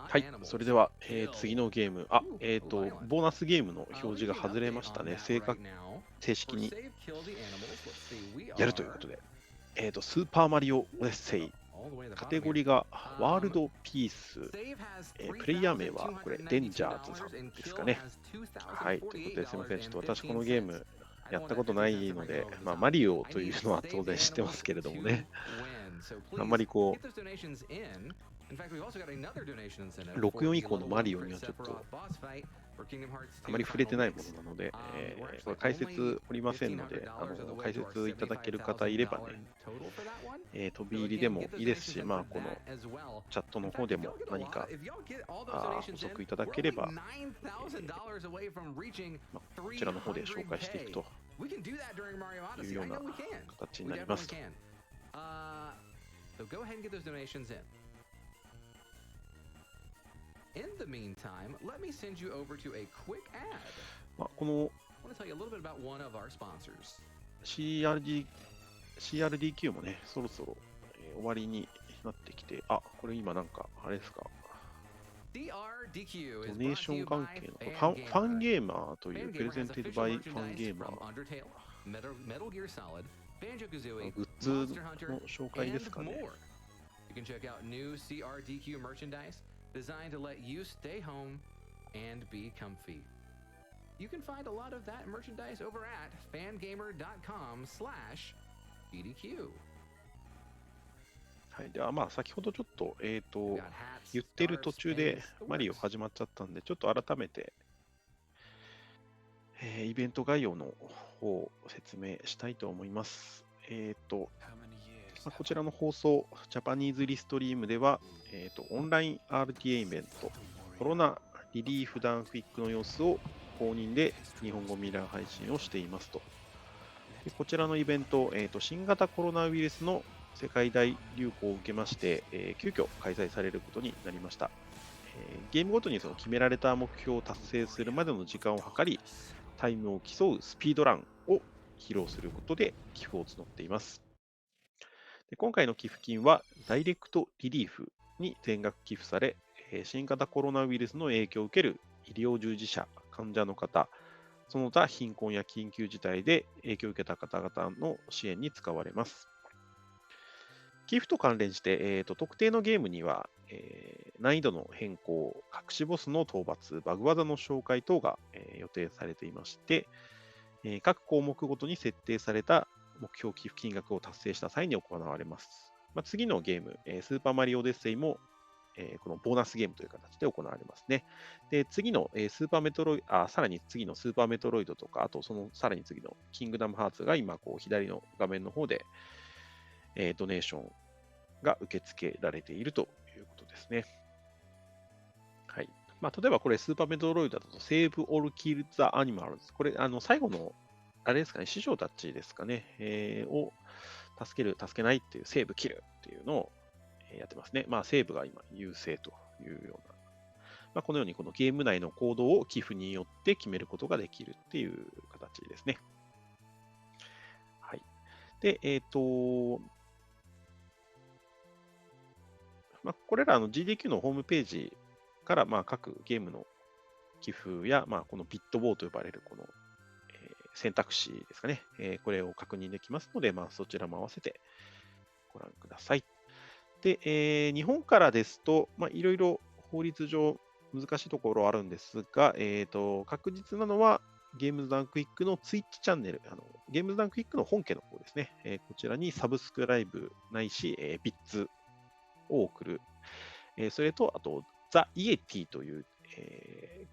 はい、それでは、次のゲーム、ボーナスゲームの表示が外れましたね。正式にやるということで、スーパーマリオオデッセイ、カテゴリがワールドピース、プレイヤー名はこれ、デンジャーズさんですかね。はい、ということですみません。ちょっと私、このゲームやったことないので、マリオというのは当然知ってますけれどもね。あんまりこう、64以降のマリオにはちょっとあまり触れてないものなので、それ解説おりませんので、解説いただける方いればね、飛び入りでもいいですし、このチャットの方でも何か補足いただければ、こちらの方で紹介していくというような形になりますと。この CRDQ もね、そろそろ、終わりになってきて、これ今なんか、あれですか、ドネーション関係のファンゲーマーというプレゼンテッドバイファンゲーマー、グッズの紹介ですかね。Designed to let you stay home and be comfy. You can find a lot of that merchandise over at fangamer.com/BDQ. はい、では先ほどちょっと、言ってる途中でマリオ始まっちゃったんで、ちょっと改めて、イベント概要の方を説明したいと思います。こちらの放送、ジャパニーズリストリームでは、オンライン RTA イベント、コロナリリーフダウンクイックの様子を公認で日本語ミラー配信をしていますと。でこちらのイベント、新型コロナウイルスの世界大流行を受けまして、急遽開催されることになりました。ゲームごとにその決められた目標を達成するまでの時間を計り、タイムを競うスピードランを披露することで寄付を募っています。で今回の寄付金はダイレクトリリーフに全額寄付され、新型コロナウイルスの影響を受ける医療従事者、患者の方、その他貧困や緊急事態で影響を受けた方々の支援に使われます。寄付と関連して、特定のゲームには、難易度の変更、隠しボスの討伐、バグ技の紹介等が、予定されていまして、各項目ごとに設定された目標寄付金額を達成した際に行われます。次のゲーム、スーパーマリオオデッセイも、このボーナスゲームという形で行われますね。で、次の、さらに次のスーパーメトロイドとか、あとそのさらに次のキングダムハーツが今、左の画面の方で、ドネーションが受け付けられているということですね。はい。例えばこれスーパーメトロイドだと、セーブ・オル・キル・ザ・アニマルズ。これ、最後のあれですかね、師匠たちですかね、を助けないっていう、セーブ、キルっていうのをやってますね。セーブが今優勢というような、このようにこのゲーム内の行動を寄付によって決めることができるっていう形ですね。はい。で、これらの GDQ のホームページから各ゲームの寄付や、このビットボーと呼ばれるこの選択肢ですかね、これを確認できますので、そちらも合わせてご覧ください。で、日本からですと、いろいろ法律上難しいところあるんですが、確実なのはゲームズダウンクイックのツイッチチャンネル、ゲームズダウンクイックの本家の方ですね、こちらにサブスクライブないし、ビッツを送る。それと、あと、ザ・イエティという、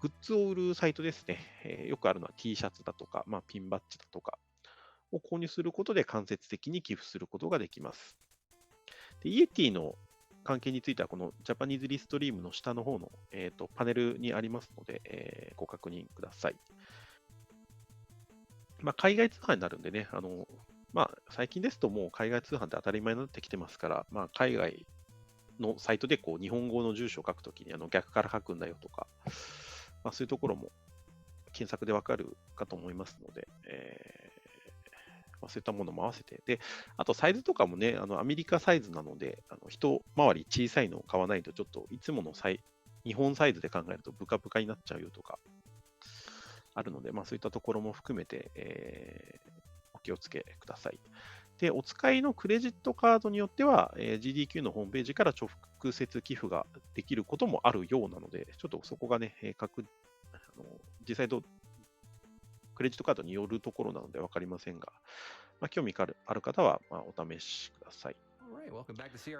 グッズを売るサイトですね。よくあるのは T シャツだとか、ピンバッジだとかを購入することで間接的に寄付することができます。でイエティの関係については、このジャパニーズリストリームの下の方の、パネルにありますので、ご確認ください。海外通販になるんでね、最近ですともう海外通販って当たり前になってきてますから、海外のサイトで日本語の住所を書くときに逆から書くんだよとか、そういうところも検索でわかるかと思いますので、そういったものも合わせて。で、あとサイズとかもね、アメリカサイズなので、一回り小さいのを買わないと、ちょっといつもの日本サイズで考えるとブカブカになっちゃうよとかあるので、そういったところも含めて、お気をつけください。で、お使いのクレジットカードによっては、GDQ のホームページから直接寄付ができることもあるようなので、ちょっとそこがね、実際クレジットカードによるところなので分かりませんが、興味がある方はお試しください。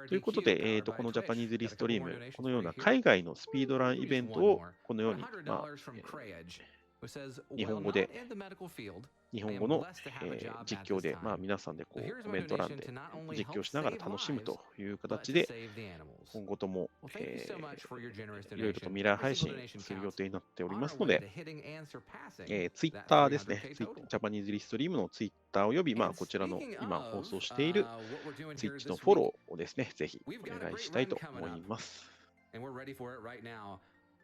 ということで、このジャパニーズリストリーム、このような海外のスピードランイベントをこのように、日本語の、実況で、皆さんでコメント欄で実況しながら楽しむという形で、今後とも、いろいろと未来配信する予定になっておりますので、ツイッターですね、ジャパニーズリストリームのツイッターおよび、こちらの今放送しているツイッチのフォローをですね、ぜひお願いしたいと思います。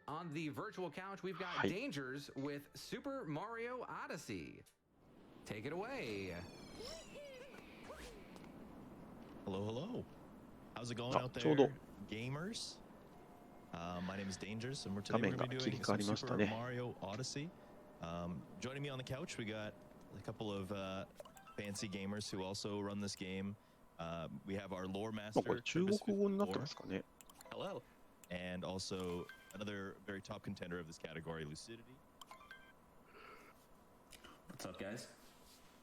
On the virtual couch, we've got Dangers with Super Mario Odyssey. Take it away. Hello, hello. How's it going out there, gamers? My name is Dangers, and today we're going to be doing some Super Mario Odyssey. Joining me on the couch, we got a couple of fancy gamers who also run this game. We have our lore master, Hello. And also another very top contender of this category, Lucidity. What's up, guys?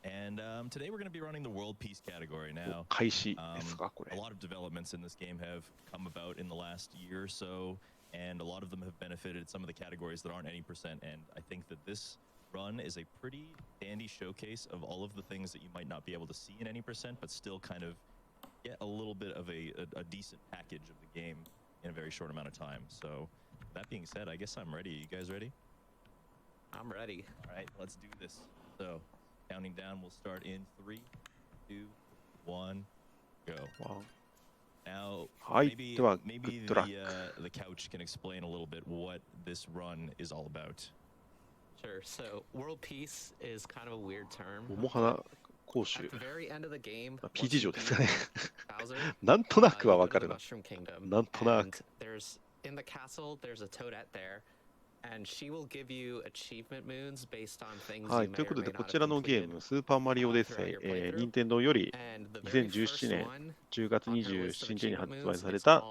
And today we're going to be running the World Peace category. Now, a lot of developments in this game have come about in the last year or so, and a lot of them have benefited some of the categories that aren't any percent. And I think that this run is a pretty dandy showcase of all of the things that you might not be able to see in any percent, but still kind of get a little bit of a decent package of the game in a very short amount of time. So that being said, I guess I'm ready. You guys ready? I'm ready. All right, let's do this. So counting down, we'll start in 3, 2, 1, go. Wow. Now, maybe the couch can explain a little bit what this run is all about. Sure. So world peace is kind of a weird term. 講習 P 事情ですかねなんとなくはわかるな。なんとなく。In the castle, there's a toadette there, and she will give you achievement moons based on things you may or may not have completed. はい、ということで、こちらのゲーム、スーパーマリオオデッセイ、任天堂より2017年10月27日に発売された、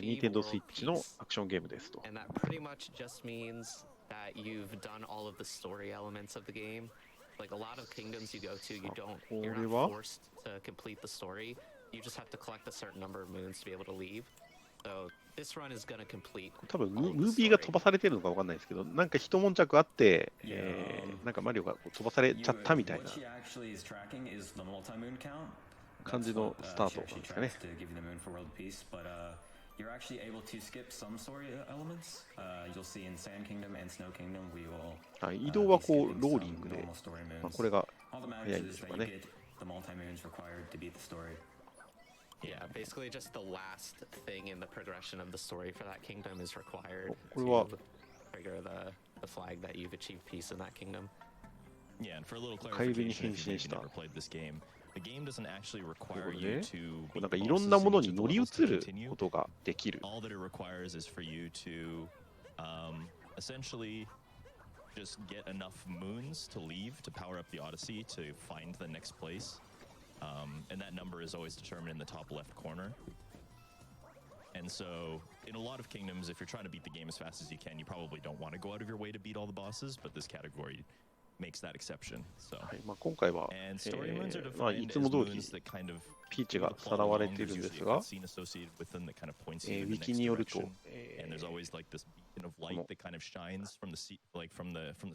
任天堂スイッチのアクションゲームですと。And that pretty much just means that you've done all of the story elements of the game. Like a lot of kingdoms you go to, you're not forced to complete the story. You just have to collect a certain number of moons to be able to leave. So this run is going to complete. 多分ムービーが飛ばされてるのかわかんないですけど、なんか一悶着あって、なんかマリオが飛ばされちゃったみたいな感じのスタートなんですかね。You're actually able to skip some story elements. You'll see in Sand Kingdom and Snow Kingdom, we will. 移動はこうローリングで、これが早いんでしょうかね。The multi-moons required to beat the story. Yeah, basically just the last thing in the progression of the story for that kingdom is required to trigger the flag that you've achieved peace in that kingdom. Yeah, and for a little clarification, if you've never played this game, the game doesn't actually require you to なんかいろんなものに乗り移ることができる。All that it requires is for you to essentially just get enough moons to leave to power up the Odyssey to find the next place. And that number is always determined in the top left corner. And so, in a lot of kingdoms, if you're trying to beat the game as fast as you can, you probably don't want to go out of your way to beat all the bosses, but this category makes that exception. So, 今回は、いつも通りピーチがさらわれているんですが、ウィキによると、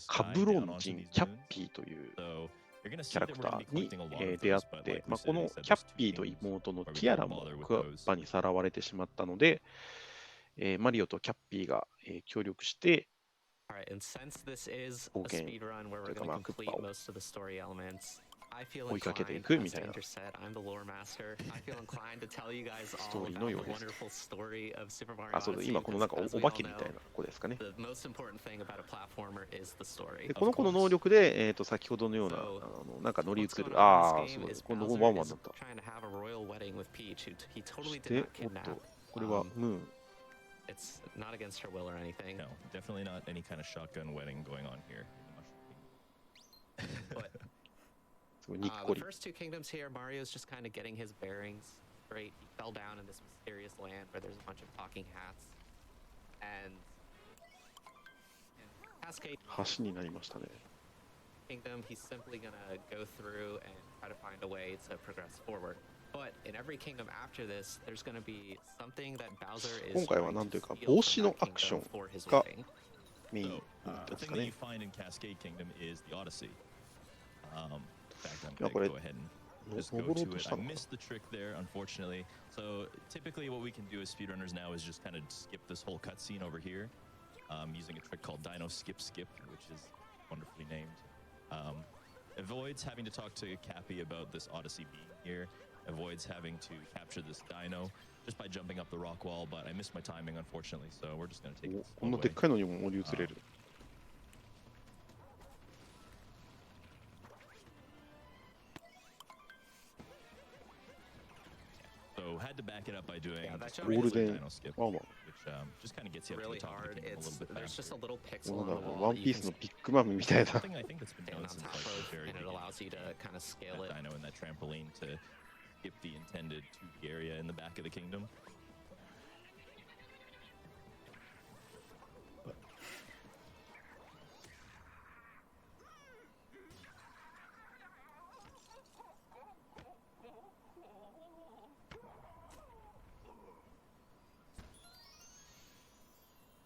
カブロン人キャッピーというキャラクターに出会って、このキャッピーと妹のティアラもクワッパにさらわれてしまったので、マリオとキャッピーが協力して、Alright, and since this is a speed run where we're going to complete most of the story elements, 追いかけていくみたいなストーリーのようです。あ、そうだ、今このなんかお化けみたいな子ですかね。で、この子の能力で、先ほどのような、なんか乗り移る。ああ、すごい。このワンワンだった。そして、おっと、これはムーン。It's not against her will or anything. No, definitely not any kind of shotgun wedding going on here. But the first two kingdoms here, Mario's just kind of getting his bearings straight. He fell down in this mysterious land where there's a bunch of talking hats. And Cascade 橋になりましたね。 Kingdom, he's simply gonna go through and try to find a way to progress forward. But in every kingdom after this, there's going to be something that Bowser is 今回はなんというか帽子のアクションがメインですかね。いやこれ登ろうとしたのかな。So typically what we can do as speedrunners now is just kind of skip this whole cutscene over here, using a trick called Dino Skip Skip, which is wonderfully named. Avoids having to talk to Cappy about this Odyssey being here. Avoids having to capture this dino just by jumping up the rock wall, but I missed my timing unfortunately, so we're just going to take it. こんなでっかいのにも乗り移れる。So had to back it up by doing Dino Skip, which just kind of gets you up to the top of the kingdom a little bit There's just a little pixel も on う the なんか wall ワン that ピ you ース can のビッグマムみたいな。 something I think that's been stand done on since top like the of, very and it beginning. allows you to kind of scale it. That dino and that trampoline to skip the intended 2D area in the back of the kingdom.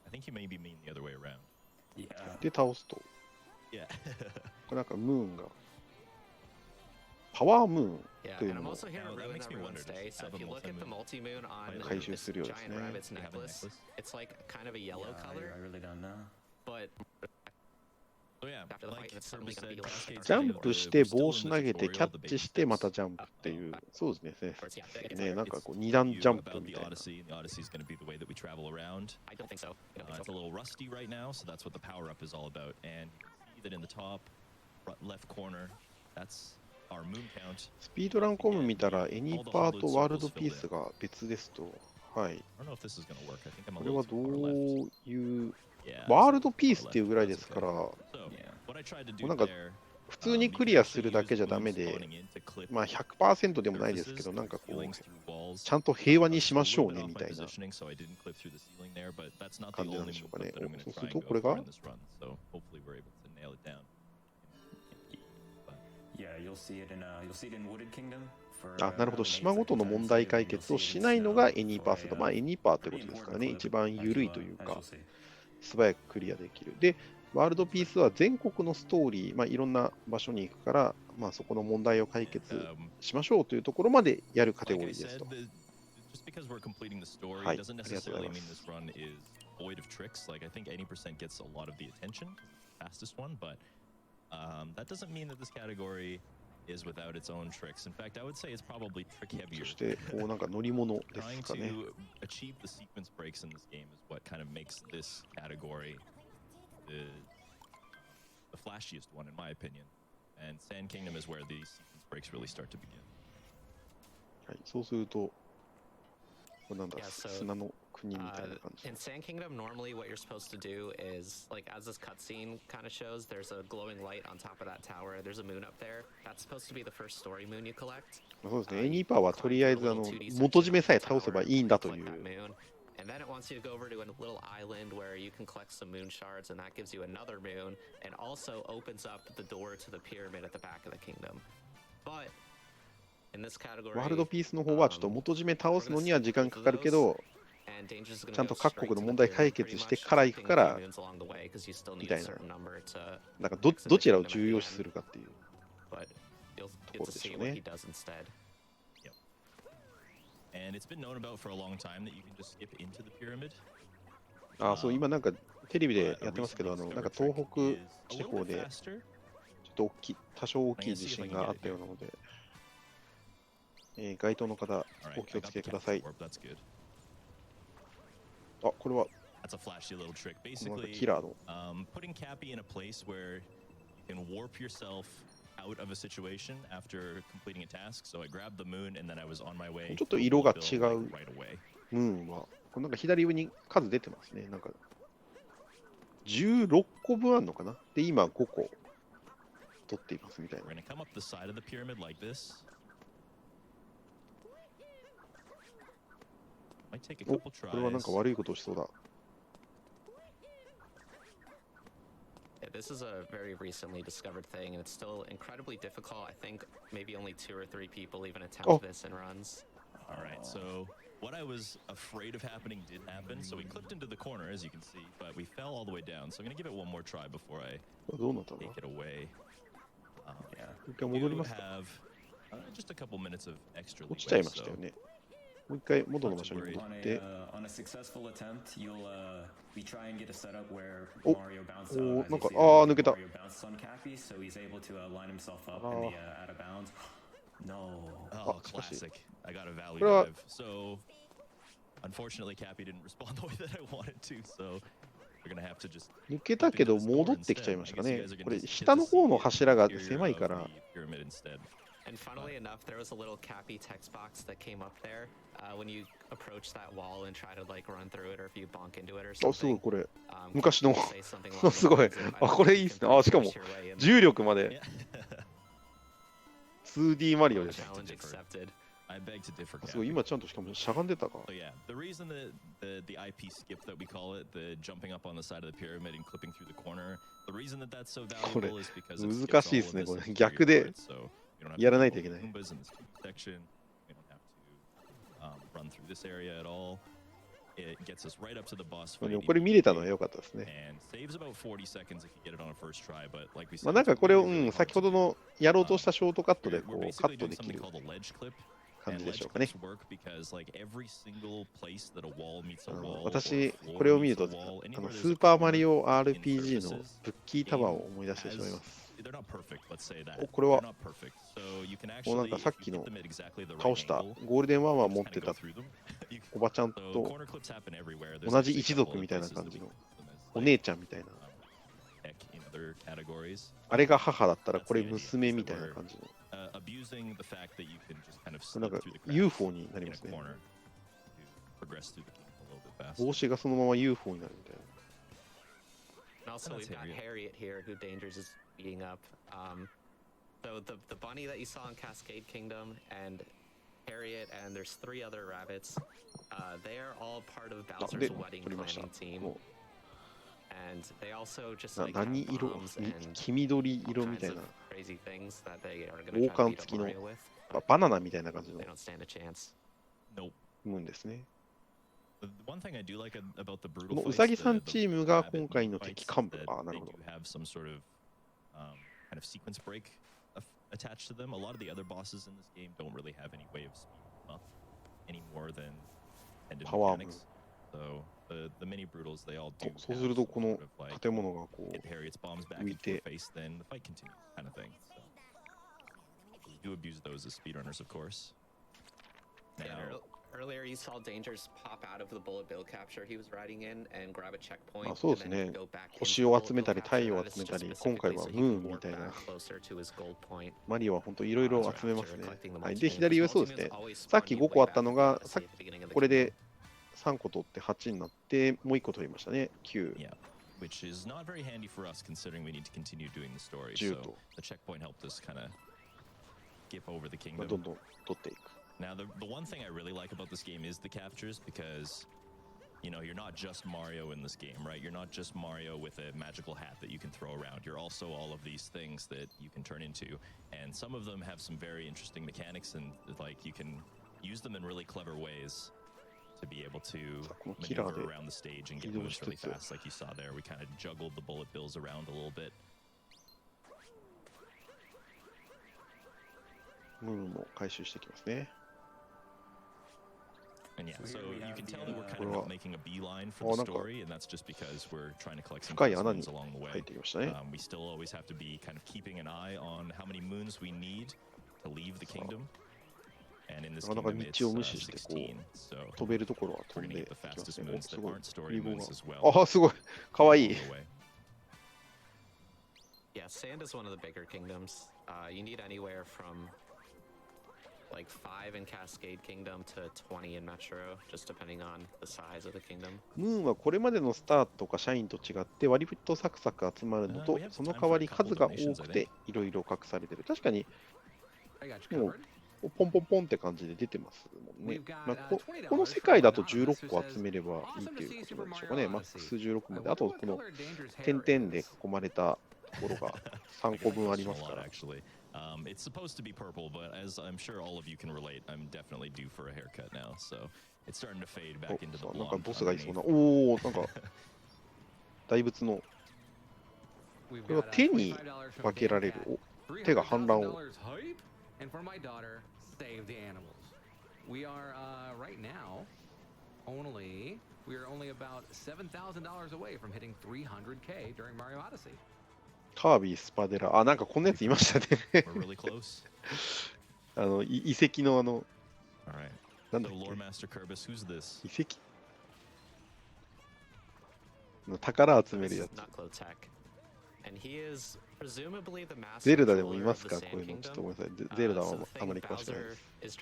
I think you maybe mean the other way around. Yeah. で倒すと。 Yeah. これなんかムーンがパワームーン Yeah, という and の I'm も also here to ruin everyone's day. So if you look at the multi-moon on Kaiju this するようですね。 giant rabbit's necklace, it's like kind of a yellow color, I really don't know. but So yeah, after the fight, like it's suddenly Kirby gonna said, be like Cascade ジャンプして帽子投げてキャッチしてまたジャンプっていう、そうですね。ね、なんかこう二段ジャンプみたいな。 The Odyssey is going to be the way that we travel around. I don't think so. It's a little rusty right now, so that's what the power up is all about. And you can see that in the top left corner, that's our moon count. スピードランコム見たらエニパーとワールドピースが別ですと、はい。 I don't know if this is going to work. I think I'm a これは little ど too far う left. いう Yeah, ワールドピースっていうぐらいですから、 So, what I tried to do なんか there, 普通にクリアするだけじゃダメで、まあ 100% でもないですけど、なんかこう、ちゃんと平和にしましょうねみたいな感じなんでしょうかね。そうするとこれが Yeah, you'll see it in Wooded Kingdom. あ、なるほど。島ごとの問題解決をしないのがエニーパーセット。まあエニーパーってことですからね。一番緩いというか、素早くクリアできる。で、ワールドピースは全国のストーリー、まあいろんな場所に行くから、まあそこの問題を解決しましょうというところまでやるカテゴリーですと。はい、ありがとうございます。void of tricks. Like I think 80% gets a lot of the attention, fastest one, but that doesn't mean that this category is without its own tricks. In fact, I would say it's probably trick heavier. そしてこうなんか乗り物ですかね。 Trying to achieve the sequence breaks in this game is what kind of makes this category the flashiest one, in my opinion. And Sand Kingdom is where the sequence breaks really start to begin. はい、そうすると、これなんだ、砂の国みたいな感じ。 In Sand Kingdom, normally what you're supposed to do is, like, as this cutscene kind of shows, there's a glowing light on top of that tower. There's a moon up there. That's supposed to be the first story moon you collect. そうですね。エニーパーはとりあえず元締めさえ倒せばいいんだという。 And then it wants you to go over to a little island where you can collect some moon shards, and that gives you another moon, and also opens up the door to the pyramid at the back of the kingdom. But in this category, ワールドピースの方はちょっと元締め倒すのには時間かかるけど、ちゃんと各国の問題解決してから行くからみたいな、なんかどちらを重要視するかっていうところでしょうね。 And it's been known about for a long time that you can just skip into the pyramid. あ、そう今なんかテレビでやってますけど、なんか東北地方でちょと多少大きい地震があったようなので、該当の方、お気をつけください。あ、これは、That's a flashy little trick. なんか Basically, キラーの。putting Cappy in a place where you can warp yourself out of a situation after completing a task. So I grabbed the moon and then I was on my way. ちょっと色が違う right away. ムーンは、これなんか左上に数出てますね。なんか、16個分あるのかなで、今5個取っていますみたいな。We're gonna come up the side of the pyramid like this. Might take a お、 couple これはなんか tries. 悪いことをしそうだ。Yeah, this is a very recently discovered thing, and it's still incredibly difficult. I think maybe only 2 or 3 people even attempt this in runs. All right, so what I was afraid of happening did happen. So we clipped into the corner, as you can see, but we fell all the way down. So I'm gonna give it one more try before I どうなったの take it away. Yeah. 一回 We 戻り do ますか have just a couple minutes of extra 落ちちゃい leeway. ました So よね。もう一回元の場所に戻 On っ a て、 on a successful attempt, we try and get a setup where Oh. Mario bounced Oh, out. As you なんか、 see あー、 there, 抜けた。 Mario bounced on Cappy, so he's able to line himself up あ in ー the out of bounds. No. Oh, Oh, especially- classic. I got a value これは dive. So, unfortunately, Cappy didn't respond the way that I wanted to, so we're gonna have to just 抜けたけど戻ってきちゃいましたかね。これ、下の方の柱が狭いから、 pyramid instead. And funnily enough, there was a little Cappy text box that came up there when you approach that wall and try to like run through it, or if you bonk into it or あ、すごい something. これ。 Um, 昔の say something along those すごい。 lines of, あ、これいいっすね。あ、しかも push your way in 重力まで Yeah. 2D マリオです。 challenge accepted. I beg to differ. すごい、 Cappy. 今ちゃんとしかもしゃがんでたか。 So yeah, the reason that the IP skip that we call it, the jumping up on the side of the pyramid and clipping through the corner, the reason that that's so valuable is because it skips 難しい all で of すね、 this これ。 interior 逆で parts, so we don't have to やらない deal といけ with ない。 Goombas in this section. We don't have to run through this area at all. It gets us right up to the boss で fight もこれ見れたのは immediately 良かったですね。 and saves about 40 seconds if you get it on a first try, but like we ま said, あなん it's かこれを、 really, really 先 hard ほ to ど do. のやろうとしたショートカットで We're こうカ basically ットで doing き something る called a ledge clip. 感 And じでし ledge ょうかね。 clips work because like every single place that a wall meets a あの wall, 私、 or a これを floor 見る meets と a wall, ス anywhere there's a ーパーマ corner リオ in RPG の surfaces, ブッキータワーを思い出してしまいます。 they're not perfect, let's say that. お、これは They're not perfect. So you can もうなん actually, か if さっ you き hit の them at exactly the 倒 right した angle, ゴールデンワンワン you 持 just って kind た of go through them. You おばちゃん So と corner clips happen everywhere. There's 同じ actually a 一 couple 族 other みたいな places 感 that じ we の use them as, お like, 姉ちゃんみたいな。 heck in other categories. あれが母だったらこれ娘みたいな感じの。 Abusing the fact that you can just kind of なん slip か through the cracks UFO になり in ま a すね。 corner to progress through the game a little bit faster. 帽子がそのまま UFO になるみたいな。 And also, we've got Harriet here, who Dangers is beating up. So the bunny that you saw in Cascade Kingdom, and Harriet, and there's 3 other rabbits. They are all part of あ、 Bowser's で、 wedding 取りました planning。team. も And they also just う like 何 have 色 bombs み and 黄緑 all 色み kinds たい of な。 crazy things that they are going to try to beat up 王冠付きの Mario with. バナナみたいな感じの They don't stand a chance. Nope. ムーンですね。 The one thing I do like about the こ brutal の fights, うさぎさん the チームが rabbit 今回の fights, 敵幹部 that。あ、なる they ほど do。have some sort of kind of sequence break attached to them. A lot of the other bosses in this game don't really have any way of speeding them up any more than ended Power mechanics. So the mini brutals, they all do そう have すると some この sort of like 建物がこ hit Harriet's bombs back 浮い into て her face, then the fight continues kind of thing. So we do abuse those as speedrunners, of course. Yeah, Now, earlier you saw Dangers pop out of the bullet bill capture he was riding in and grab a checkpoint. あ、そうです and then ね go back into 星 the を bullet 集め bill たり capture. 太陽を That is 集めた just り今回 specifically は so he ムー can ンみ warp たいな back closer to his gold point. マリオは本当いろいろ集めますね After。collecting the はい、 multi-moons, で、左上 because そうですね multi-moons always さっ spawn き you 5 way 個あった back の in が the さ Odyssey at the beginning of the これ kingdom. で3個取って8になってもう1個取りましたね。9、 yeah, which is not very handy for us considering we need to continue doing the story. 10 So と、 the checkpoint helped us kind of skip over the まあ kingdom. どんどん取っていく。 Now, the one thing I really like about this game is the captures because, you know, you're not just Mario in this game, right? You're not just Mario with a magical hat that you can throw around. You're also all of these things that you can turn into. And some of them have some very interesting mechanics and, like, you can use them in really clever ways to be able to さあこのキラー maneuver で around the stage and get 移動 moves し really つつ fast, like you saw there. We kind of juggled the bullet bills around a little bit. ムーンも回収していきますね。And yeah, so you can tell that we're kind of making a beeline for the story, and that's just because we're trying to collect some moons along the way. We still always have to be kind of keeping an eye on how many moons we need to leave the kingdom. And in this kingdom, it's 16, so we're going to get the fastest moons that aren't story moons as well. あ、すごい。かわいい。Yeah, Sand is one of the bigger kingdoms. You need anywhere from like 5 in Cascade Kingdom to 20 in Metro, just depending on the size of the kingdom. ムーンはこれまでのスターとかシャインと違って割とサクサク集まるのと、その代わり数が多くていろいろ隠されてる。確かに、もうポンポンポンって感じで出てますもんね。まあ、この世界だと16個集めればいいということなんでしょうかね。マックス16まで。あと、この点々で囲まれたところが3個分ありますから。It's supposed to be purple, but as I'm sure all of you can relate, I'm definitely due for a haircut now, so it's starting to fade back into the blonde. なんかボスがいそうな。おお、なんか大仏の。これは手に分けられる。お、手が反乱を。And for my daughter, save the animals. We are right now we are only about $7,000 away from hitting 300K during Mario Odyssey. カービィスパデラ。あ、なんかこんなやついましたね。Really close. 遺跡のなんだっけ。 Lore Master Kerbis, who's this? 遺跡の宝集めるやつ。ゼルダでもいますか、こういうの。ちょっとごめんなさい。ゼルダはあまり詳しくないです。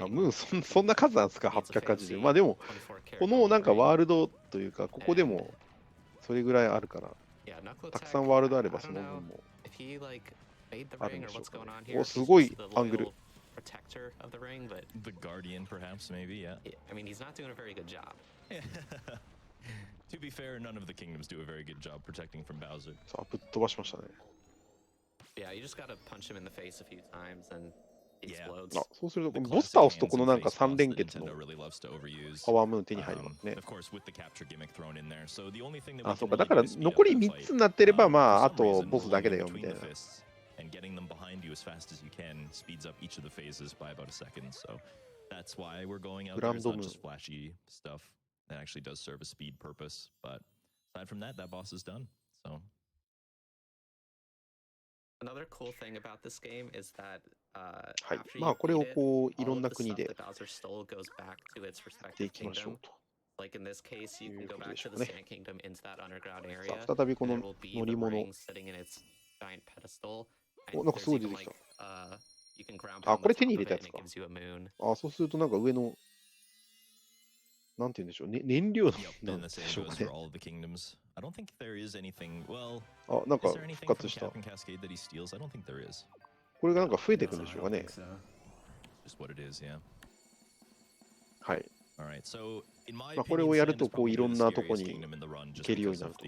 あ、ムーンそんな数なんですか、880。まあでも、このなんかワールドというか、ここでもそれぐらいあるから、たくさんワールドあればその分もあるんでしょうかね。お、すごいアングル。Protector of the ring, but the guardian, perhaps, maybe, yeah. I mean, he's not doing a very good job. To be fair, none of the kingdoms do a very good job protecting from Bowser. さあ、ぶっ飛ばしましたね。Yeah, you just gotta punch him in the face a few times and he explodes. あ、そうすると、ボス倒すとこのなんか3連結のパワームーン手に入りますね。あ、そうか、だから残り3つになってれば、まあ、あとボスだけだよみたいな。And getting them behind you as fast as you can speeds up each of the phases by about a second. So that's why we're going out there. It's not just flashy stuff. That actually does serve a speed purpose. But aside from that, that boss is done. So another cool thing about this game is that はい。まあこれをこういろんな国でできましょうと。Like in this case, you can go back to the Sand Kingdom into that underground area. 再びこの乗り物。Giant pedestal. お、なんかすごい出てきた。あ、これ手に入れたやつか。あ、そうするとなんか上の、なんて言うんでしょう、ね、燃料なんでしょうかね。あ、なんか復活した。これがなんか増えていくんでしょうかね。はい。まあこれをやるとこういろんなとこに行けるようになると。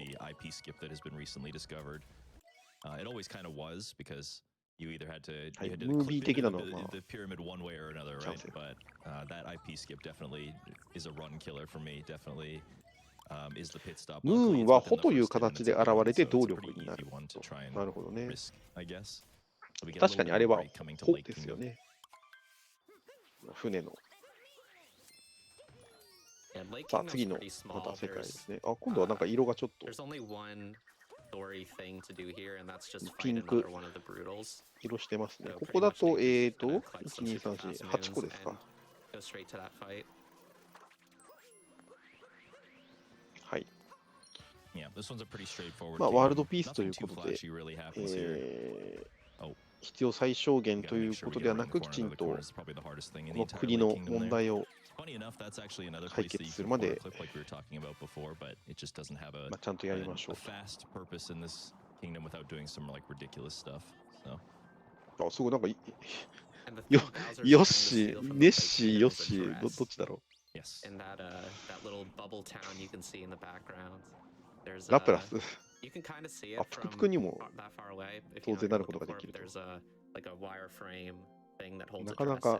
It always kind of was because you either had to clear the pyramid one way or another, right? But that IP skip definitely is a run killer for me. Definitely is the pit stop. ムーンは穂という形で現れて動力になる。なるほどね。確かにあれは穂ですよね。船の。さあ次のまた世界ですね。あ、今度はなんか色がちょっと。ピンク色してますね。ここだと、1、2、3、4、8個ですか。はい。まあ、ワールドピースということで、必要最小限ということではなく、きちんとこの国の問題を解決するまで、まあ、ちゃんとやりましょうと。あ、すごい、なんかヨッシー、ネッシー、ヨッシー、どっちだろう。ラプラス。あ、プクプクにも当然なることができると。なかなか。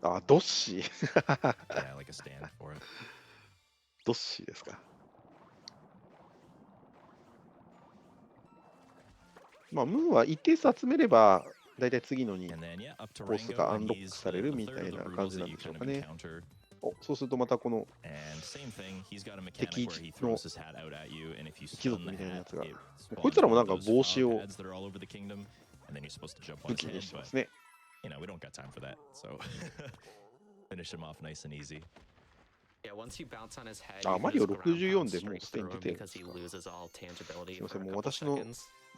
あ、ドッシー。ドッシーですか。まあ、ムーンは一定数集めればだいたい次のにコースがアンロックされるみたいな感じなんでしょうかね。お、そうするとまたこの敵の一族みたいなやつが、こいつらもなんか帽子を武器にしてますね。あ、マリオ64でもうすでに出てるんですか。すみません、もう私の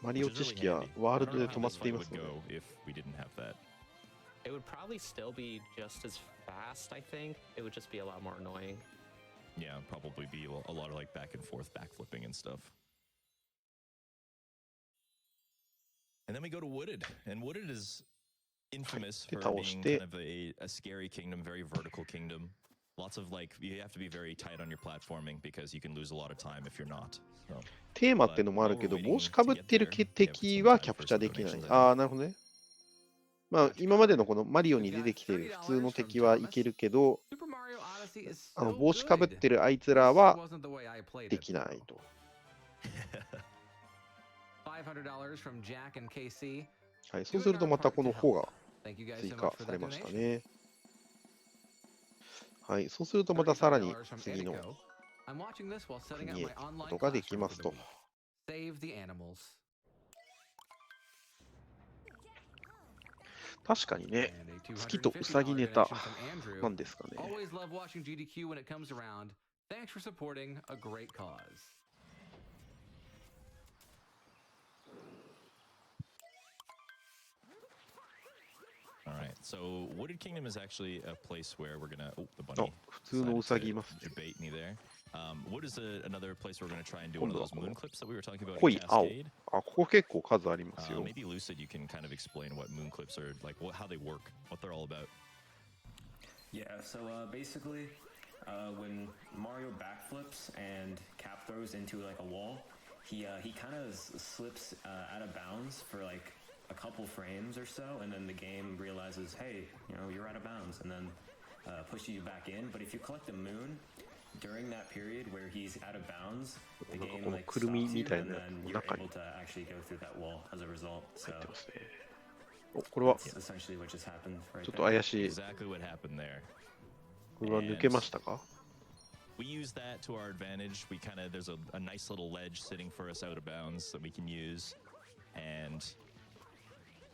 マリオ知識はワールドで止まっていますので。It would probably still be just as fast, I think. It would just be a lot more annoying. Yeah, probably be a lot of like back and forth backflipping and stuff. And then we go to Wooded, and Wooded is infamous for being kind of a scary kingdom, very vertical kingdom. Lots of like, you have to be very tight on your platforming because you can lose a lot of time if you're not. So, テーマってのもあるけど、帽子かぶってる敵はキャプチャーできない。ああ、なるほどね。まあ、今までのこのマリオに出てきている普通の敵はいけるけど、帽子かぶってるあいつらはできないと。はい、そうするとまたこの4が追加されましたね。はい、そうするとまたさらに次の国へ行くことができますと。確かにね、月とウサギネタなんですかね。Alright, so Wooded Kingdom is actually a place where we're gonna. Oh, the bunny. 普通のウサギいますね。Debate me there. What is another place we're gonna try and do one of those moon clips that we were talking about? 濃い青。あ、ここ結構数ありますよ。Maybe Lucid, you can kind of explain what moon clips are like, how they work, what they're all about. Yeah, so basically, when Mario backflips and Cap throws into like a wall, he kind of slips out of bounds for like a couple frames or so, and then the game realizes, hey, you know, you're out of bounds, and then pushes you back in. But if you collect a moon during that period where he's out of bounds, the game like stops you, and then you're able to actually go through that wall as a result. So that's essentially what just happened right there. ちょっと怪しい。 Exactly what happened there. これは抜けましたか? We use that to our advantage. We kind of, there's a nice little ledge sitting for us out of bounds that we can use, and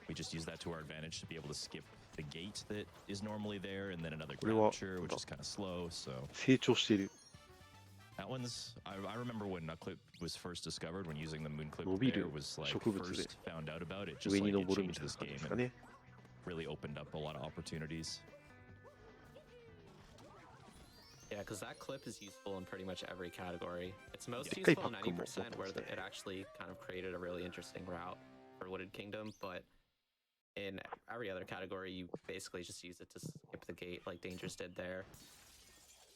we just use that to our advantage to be able to skip the gate that is normally there, and then another capture, which is kind of slow. So 成長している。 that one's. I remember when Nutclip was first discovered, when using the moon clip there was like first found out about it, just like it changed this game and really opened up a lot of opportunities. Yeah, because that clip is useful in pretty much every category. It's most useful in 90%, where it actually kind of created a really interesting route for Wooded Kingdom, but in every other category, you basically just use it to skip the gate like Dangerous did there.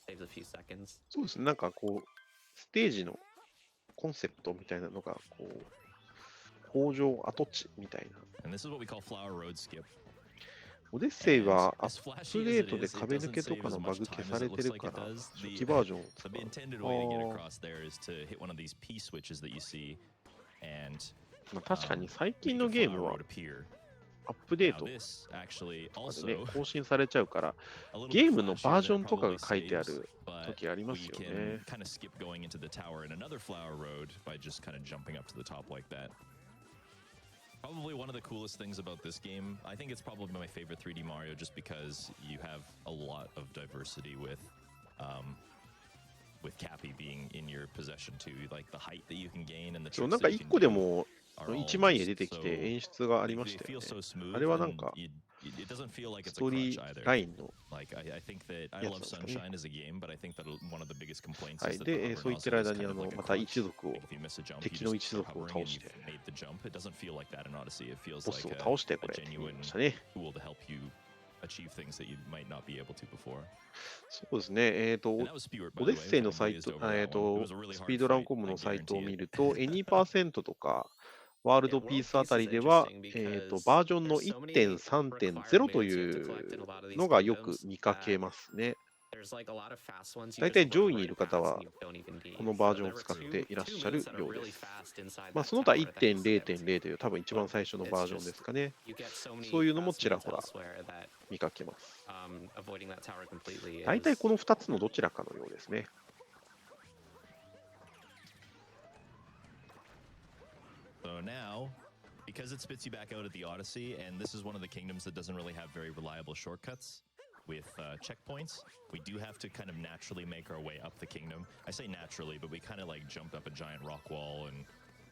Saves a few seconds. そうですね、なんかこう、ステージのコンセプトみたいなのが、こう、工場跡地みたいな。And this is what we call flower road skip. オデッセイはアップデートで壁抜けとかのバグ消されてるから、初期バージョンを使う。The intended way to get across there is to hit one of these P switches that you see, and 確かに最近のゲームはアップデートとかでね、更新されちゃうから、ゲームのバージョンとかが書いてある時ありますよね。kind of skip going into the tower in another flower road by just kind of jumping up to the top like that. Probably one of the coolest things about this game, I think it's probably my favorite 3D Mario just because you have a lot of diversity with Cappy being in your possession too, like the height that you can gain and the tricks なんか1個でも1枚絵出てきて演出がありましたよね。あれはなんかストーリーラインのやつですかね。はい、で、そう言ってる間にまた一族を、敵の一族を倒して、ボスを倒してこれって言いましたね。そうですね、オデッセイのサイト、スピードランコムのサイトを見ると、Any% とか、ワールドピースあたりでは、バージョンの 1.3.0 というのがよく見かけますね。大体上位にいる方はこのバージョンを使っていらっしゃるようです。まあその他 1.0.0 という多分一番最初のバージョンですかね。そういうのもちらほら見かけます。大体この2つのどちらかのようですね。So now, because it spits you back out at the Odyssey, and this is one of the kingdoms that doesn't really have very reliable shortcuts with checkpoints, we do have to kind of naturally make our way up the kingdom. I say naturally, but we kind of like jumped up a giant rock wall, and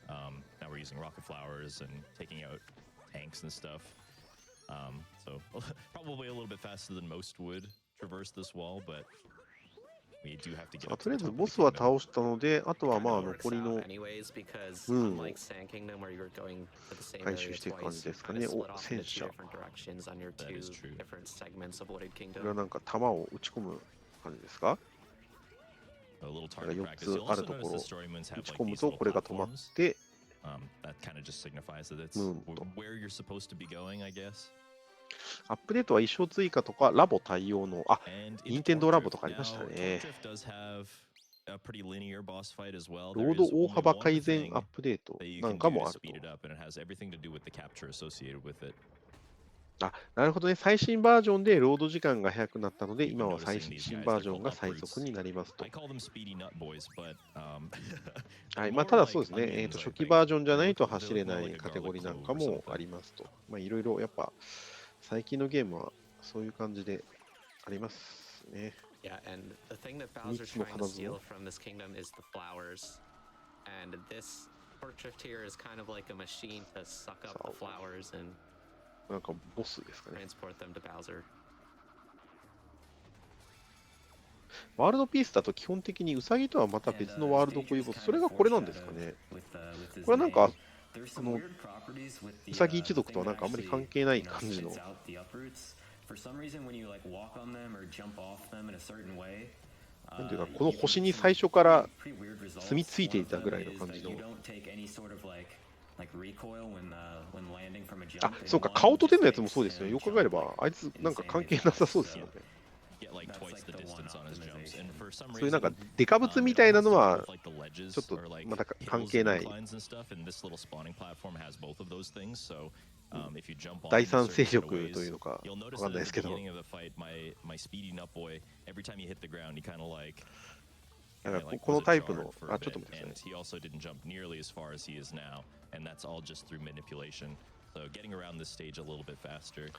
now we're using rocket flowers and taking out tanks and stuff. So probably a little bit faster than most would traverse this wall, but we do have to get up to the top of the kingdom. とりあえずボスは倒したので、あとはまあ残りの回収していく感じですかね。お、戦車。これはなんか弾を撃ち込む感じですか？4つあるところ、撃ち込むとこれが止まって、ムーンと。アップデートは衣装追加とかラボ対応の、任天堂ラボとかありましたね。ロード大幅改善アップデートなんかもあると。なるほどね。最新バージョンでロード時間が速くなったので、今は最新バージョンが最速になりますと。はい、まあ、ただそうですね、初期バージョンじゃないと走れないカテゴリーなんかもありますと。まあ、いろいろやっぱ、最近のゲームはそういう感じでありますね。Yeah, and the thing that Bowser's trying to steal from this kingdom is the flowers. And this Pork Drift here is kind of like a machine to suck up the flowers and なんかボスですかね。transport them to Bowser. ワールドピースだと基本的にウサギとはまた別のワールド固有ボス、それがこれなんですかね。これはなんか、ウサギ一族とはなんかあんまり関係ない感じの。なんていうか、この星に最初から住み着いていたぐらいの感じの。そうか、顔と手のやつもそうですよね。よく考えれば、あいつなんか関係なさそうですよね。そういうなんかデカブツみたいなのはちょっとまた関係ない第三勢力というのかわかんないですけど、なんかこのタイプのちょっと待ってください。So getting around this stage a little bit faster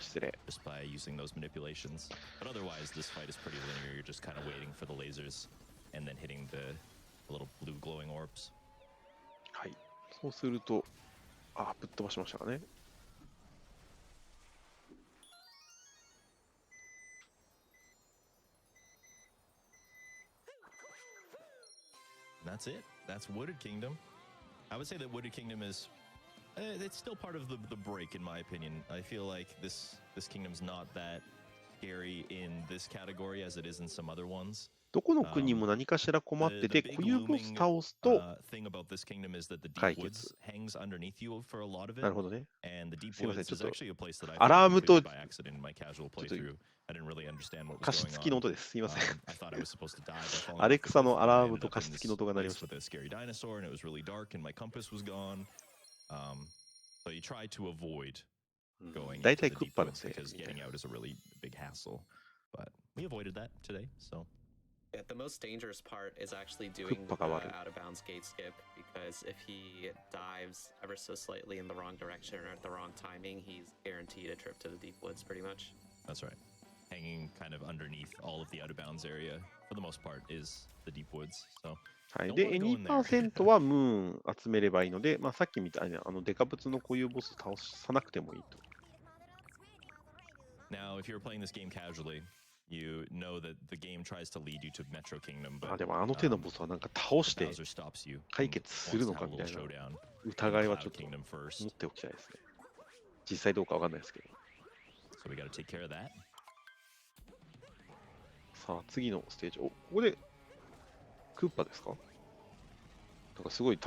just by using those manipulations. But otherwise, this fight is pretty linear. You're just kind of waiting for the lasers and then hitting the little blue glowing orbs. はい。そうすると、ぶっ飛ばしましたかね。That's it. That's Wooded Kingdom. I would say that Wooded Kingdom is it's still part of the break, in my opinion. I feel like this kingdom's not that scary in this category as it is in some other ones. どこの国も何かしら困ってて、固有ボス倒すと解決。なるほどね。すみません、ちょっとアラームと加湿器の音です。すみません。アレクサのアラームと加湿器の音が鳴りました。So you try to avoid going 大体クッパのせい because getting out is a really big hassle. But we avoided that today, so. Yeah, the most dangerous part is actually doing the out of bounds gate skip because if he dives ever so slightly in the wrong direction or at the wrong timing, he's guaranteed a trip to the deep woods pretty much. That's right. Hanging kind of underneath all of the out of bounds area for the most part is the deep woods. So. はい、で 2% はムーン集めればいいので、まあ、さっきみたいなデカブツの固有ボス倒さなくてもいいと。Now, if you're playing this game casually, you know that the game tries to lead you to Metro Kingdom, but でも手のボスはなんか倒して解決するのかみたいな疑いはちょっと持っておきたいですね。実際どうかわかんないですけど。So we gotta take care of that. さあ次のステージ、ここでクッパですか？なんかすごい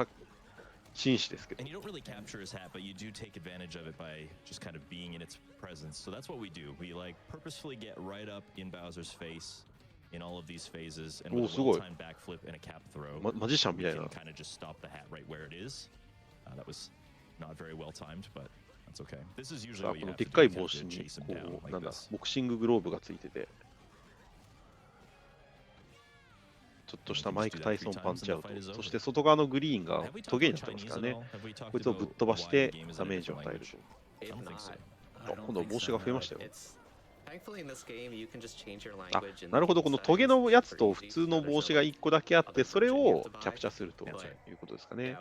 紳士ですけど。And you don't really capture his hat, but you do take advantage of it by just kind of being in its presence. So that's what we do. We like purposefully get right up in Bowser's face in all of these phases, and with a well-timed backflip and a cap throw, we can kind of just stop the hat right where it is. That was not very well timed, but that's okay. This is usually what you have to do. You have to chase him down like this. ボクシンググローブがついてて、ちょっとしたマイク・タイソンパンチアウト、そして外側のグリーンがトゲになってますからね、こいつをぶっ飛ばしてダメージを与えると。今度は帽子が増えましたよ。なるほど、このトゲのやつと普通の帽子が1個だけあって、それをキャプチャーするということですかね。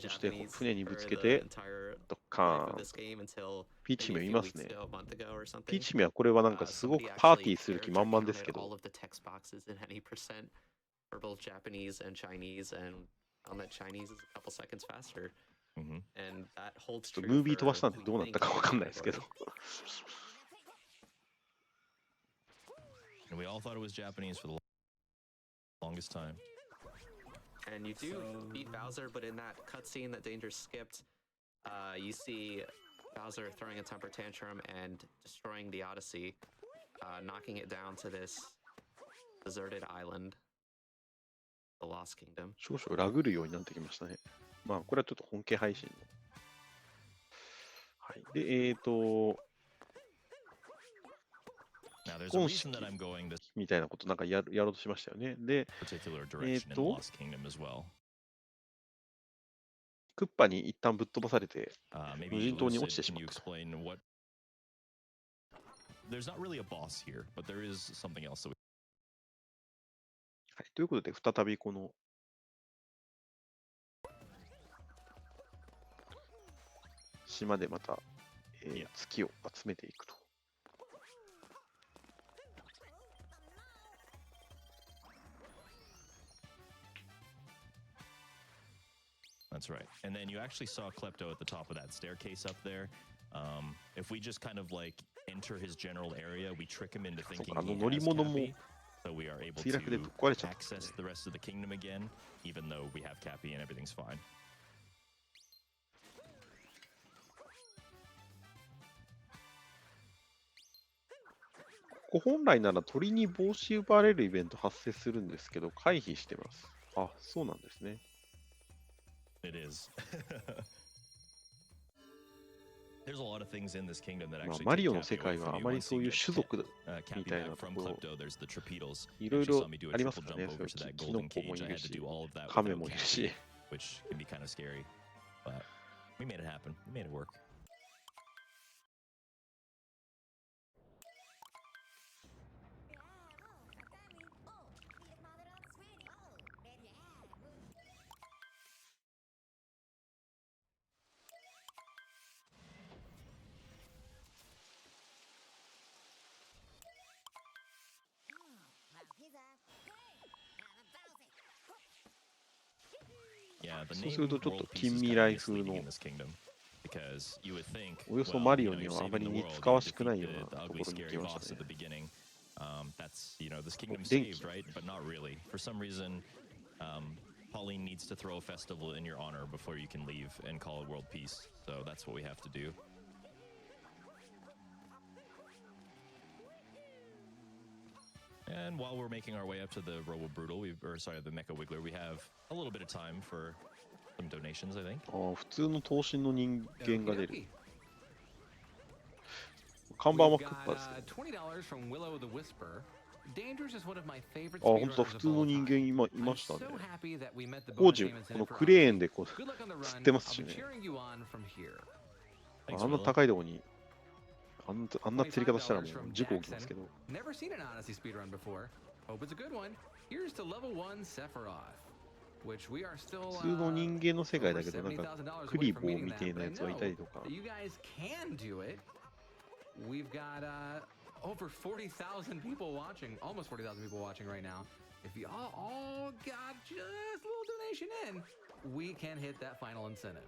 そして船にぶつけて、ドッカーン。ピーチ姫いますね。ピーチ姫はこれはなんかすごくパーティーする気満々ですけど。ちょっとムービー飛ばしたんでどうなったかわかんないですけど。And we all thought it was Japanese for the longest time. And you do beat Bowser, but in that cutscene that Danger skipped, you see Bowser throwing a temper tantrum and destroying the Odyssey, knocking it down to this deserted island, the Lost Kingdom. 少々ラグるようになってきましたね。まあ、これはちょっと本家配信の。はい。で、結婚式みたいなことなんかやろうとしましたよね。で、クッパに一旦ぶっ飛ばされて、無人島に落ちてしまったと。はい、ということで、再びこの島でまた、月を集めていくと。That's right. And then you actually saw Klepto at the top of that staircase up there. If we just kind of like enter his general area, we trick him into thinking he has Cappy, so we are able to access the rest of the kingdom again, even though we have Cappy and everything's fine. ここ本来なら鳥に帽子奪われるイベント発生するんですけど、回避してます。あ、そうなんですね。It is. There's a lot of things in this kingdom that actually マリオの世界はあまりそういう種族みたいなところいろいろありますからね。そういうキノコもいるし、カメもいるし。Which can be kind of scary, but we made it happen. We made it work. Yeah, the そうするとちょっと近未来風の、およそマリオにはあまり似つかわしくないようなところに行きましたね。That's, you know, this kingdom saved, right? But not really. For some reason, Pauline needs to throw a festival in your honor before you can leave and call it world peace. So that's what we have to do. And while we're making our way up to the Robo Brutal, the Mecha Wiggler, we have a little bit of time for some donations, I think. ああ、普通の等身の人間が出る。看板はクッパですね。あ、本当だ、普通の人間いましたね。当時、このクレーンでこう釣ってますしね。あんな高いところに。あんな釣り方したらもう事故起きますけど。普通の人間の世界だけど、なんかクリボーみたいなやつはいたりとか。We've got over 40,000 people watching, almost 40,000 people watching right now. If you all got just a little donation in, we can hit that final incentive.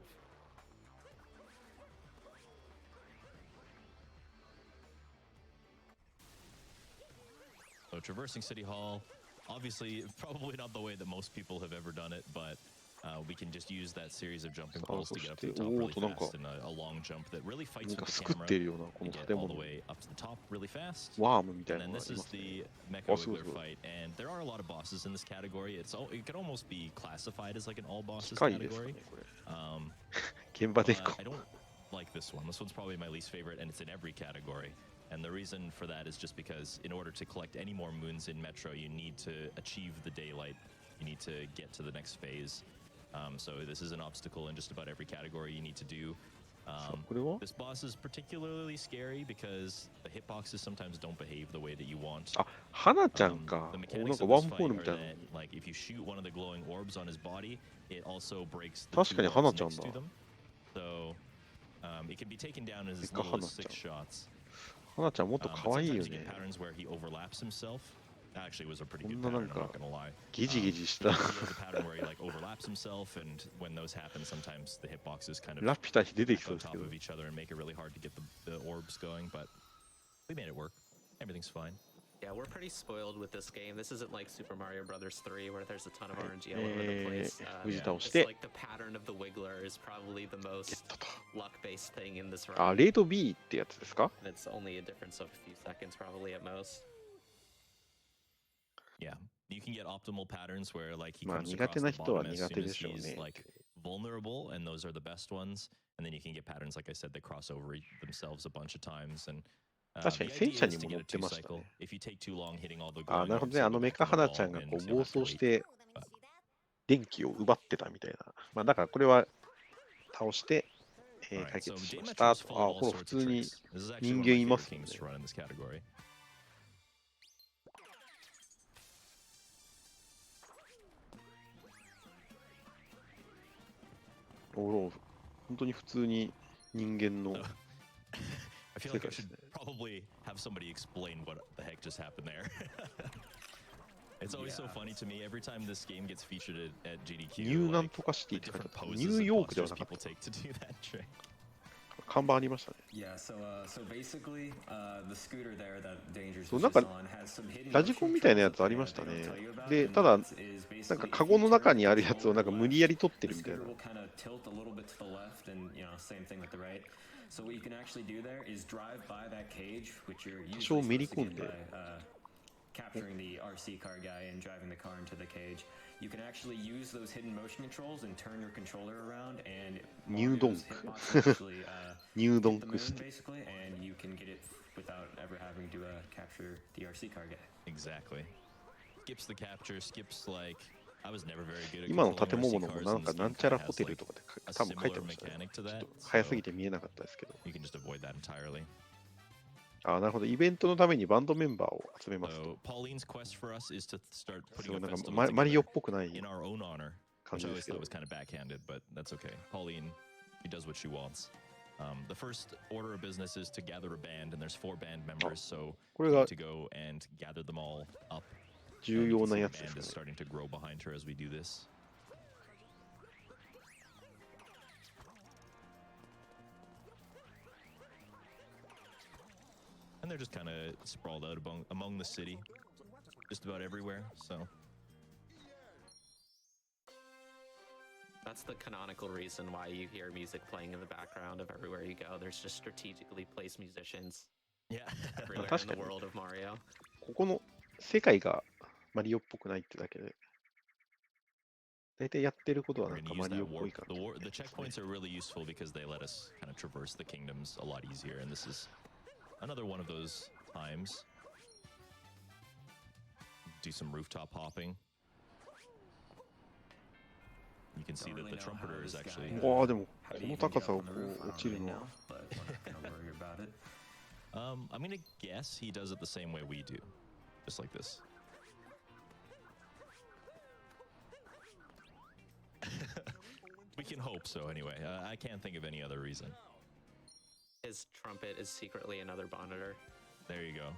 So traversing City Hall, obviously probably not the way that most people have ever done it, but we can just use that series of jumping balls to get up to the top really fast in a long jump that really fights with the camera to get all the way up to the top really fast. And then this is the Mecha Wiggler fight, and there are a lot of bosses in this category. It could almost be classified as like an all bosses category. But I don't like this one. This one's probably my least favorite, and it's in every category. And the reason for that is just because in order to collect any more moons in Metro, you need to achieve the daylight. You need to get to the next phase. So this is an obstacle in just about every category you need to do. This boss is particularly scary because the hitboxes sometimes don't behave the way that you want. The mechanics of this fight are that, like, if you shoot one of the glowing orbs on his body, it also breaks the two orbs next to them. So it can be taken down as little as 6 shots. But sometimes you get patterns where he overlaps himself. That actually was a pretty good pattern, I'm not gonna lie. He has a pattern where he like overlaps himself, and when those happen, sometimes the hitboxes kind of on top of each other and make it really hard to get the orbs going, but we made it work. Everything's fine. Yeah, we're pretty spoiled with this game. This isn't like Super Mario Bros. 3 where there's a ton of RNG all over the place. It's like the pattern of the Wiggler is probably the most luck-based thing in this round. レート B ってやつですか? And it's only a difference of a few seconds probably at most. Yeah, you can get optimal patterns where like he comes across the bottom as soon as he's like vulnerable, and those are the best ones. And then you can get patterns, like I said, that cross over themselves a bunch of times. And 確かに戦車にも乗ってましたね。if you take too long hitting all the なるほどね。メカ花ちゃんがこう暴走して電気を奪ってたみたいな。だからこれは倒して、解決しました。これ普通に人間いますね。本当に普通に人間の I feel like I should probably have somebody explain what the heck just happened there. It's always so funny to me every time this game gets featured at GDQ. ニューなんとかシティって書いてあった。ニューヨークではなかった。看板ありましたね。そうなんかラジコンみたいなやつありましたね。で、ただなんかカゴの中にあるやつをなんか無理やり取ってるみたいな。So what you can actually do there is drive by that cage, which you're usually supposed to do by capturing the RC car guy and driving the car into the cage. You can actually use those hidden motion controls and turn your controller around and New Donk. New Donk basically, and you can get it without ever having to capture the RC car guy. Exactly. Skips the capture, skips like I was never very good at 今の建物もなんかなんちゃらホテルとかで多分書いてましたね。ちょっと早すぎて見えなかったですけど。なるほど。イベントのためにバンドメンバーを集めますと。なんかマリオっぽくない感じですけど。The first order of business is to gather a band, and there's 4 band members, so we need to go and gather them all up. 重要なやつですね。starting to grow behind her as we do this. And they're just kind of sprawled out among the city, just about everywhere, so. That's the canonical reason why you hear music playing in the background of everywhere you go. There's just strategically placed musicians everywhere in the world of Mario. ここの世界がマリオっぽくないってだけで、大体やってることはなんかマリオっぽいから。The checkpoints are really useful because they let us kind of traverse the kingdoms a lot easier, and this is another one of those times. Do some rooftop hopping. You can see that the trumpeter is actually. わあ、でもこの高さをこう落ちるのは。I'm gonna guess he does it the same way we do, just like this. We can hope so, anyway. I can't think of any other reason. His trumpet is secretly another monitor. There you go.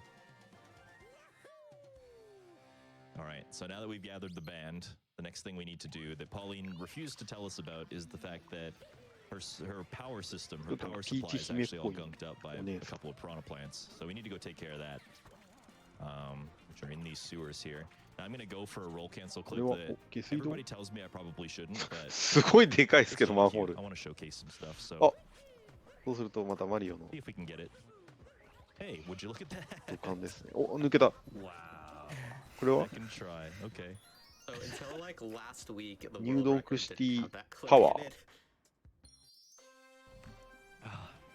All right, so now that we've gathered the band, the next thing we need to do that Pauline refused to tell us about is the fact that her power system, her power supply is actually all gunked up by a couple of piranha plants. So we need to go take care of that, which are in these sewers here. I'm gonna go for a roll cancel これ clip は that 下水道 everybody tells me I probably shouldn't, but すごいでかいです it's けど、 kinda マンホー cute. ル。 I want to showcase some stuff, so あ、そうするとまたマリオの see if we can get it. Hey, would you look at 土 that? 管ですね。お、抜けた。 Wow. これは I can try. Okay. So until like last week, the New world Donk record City didn't have that clip Power. in it.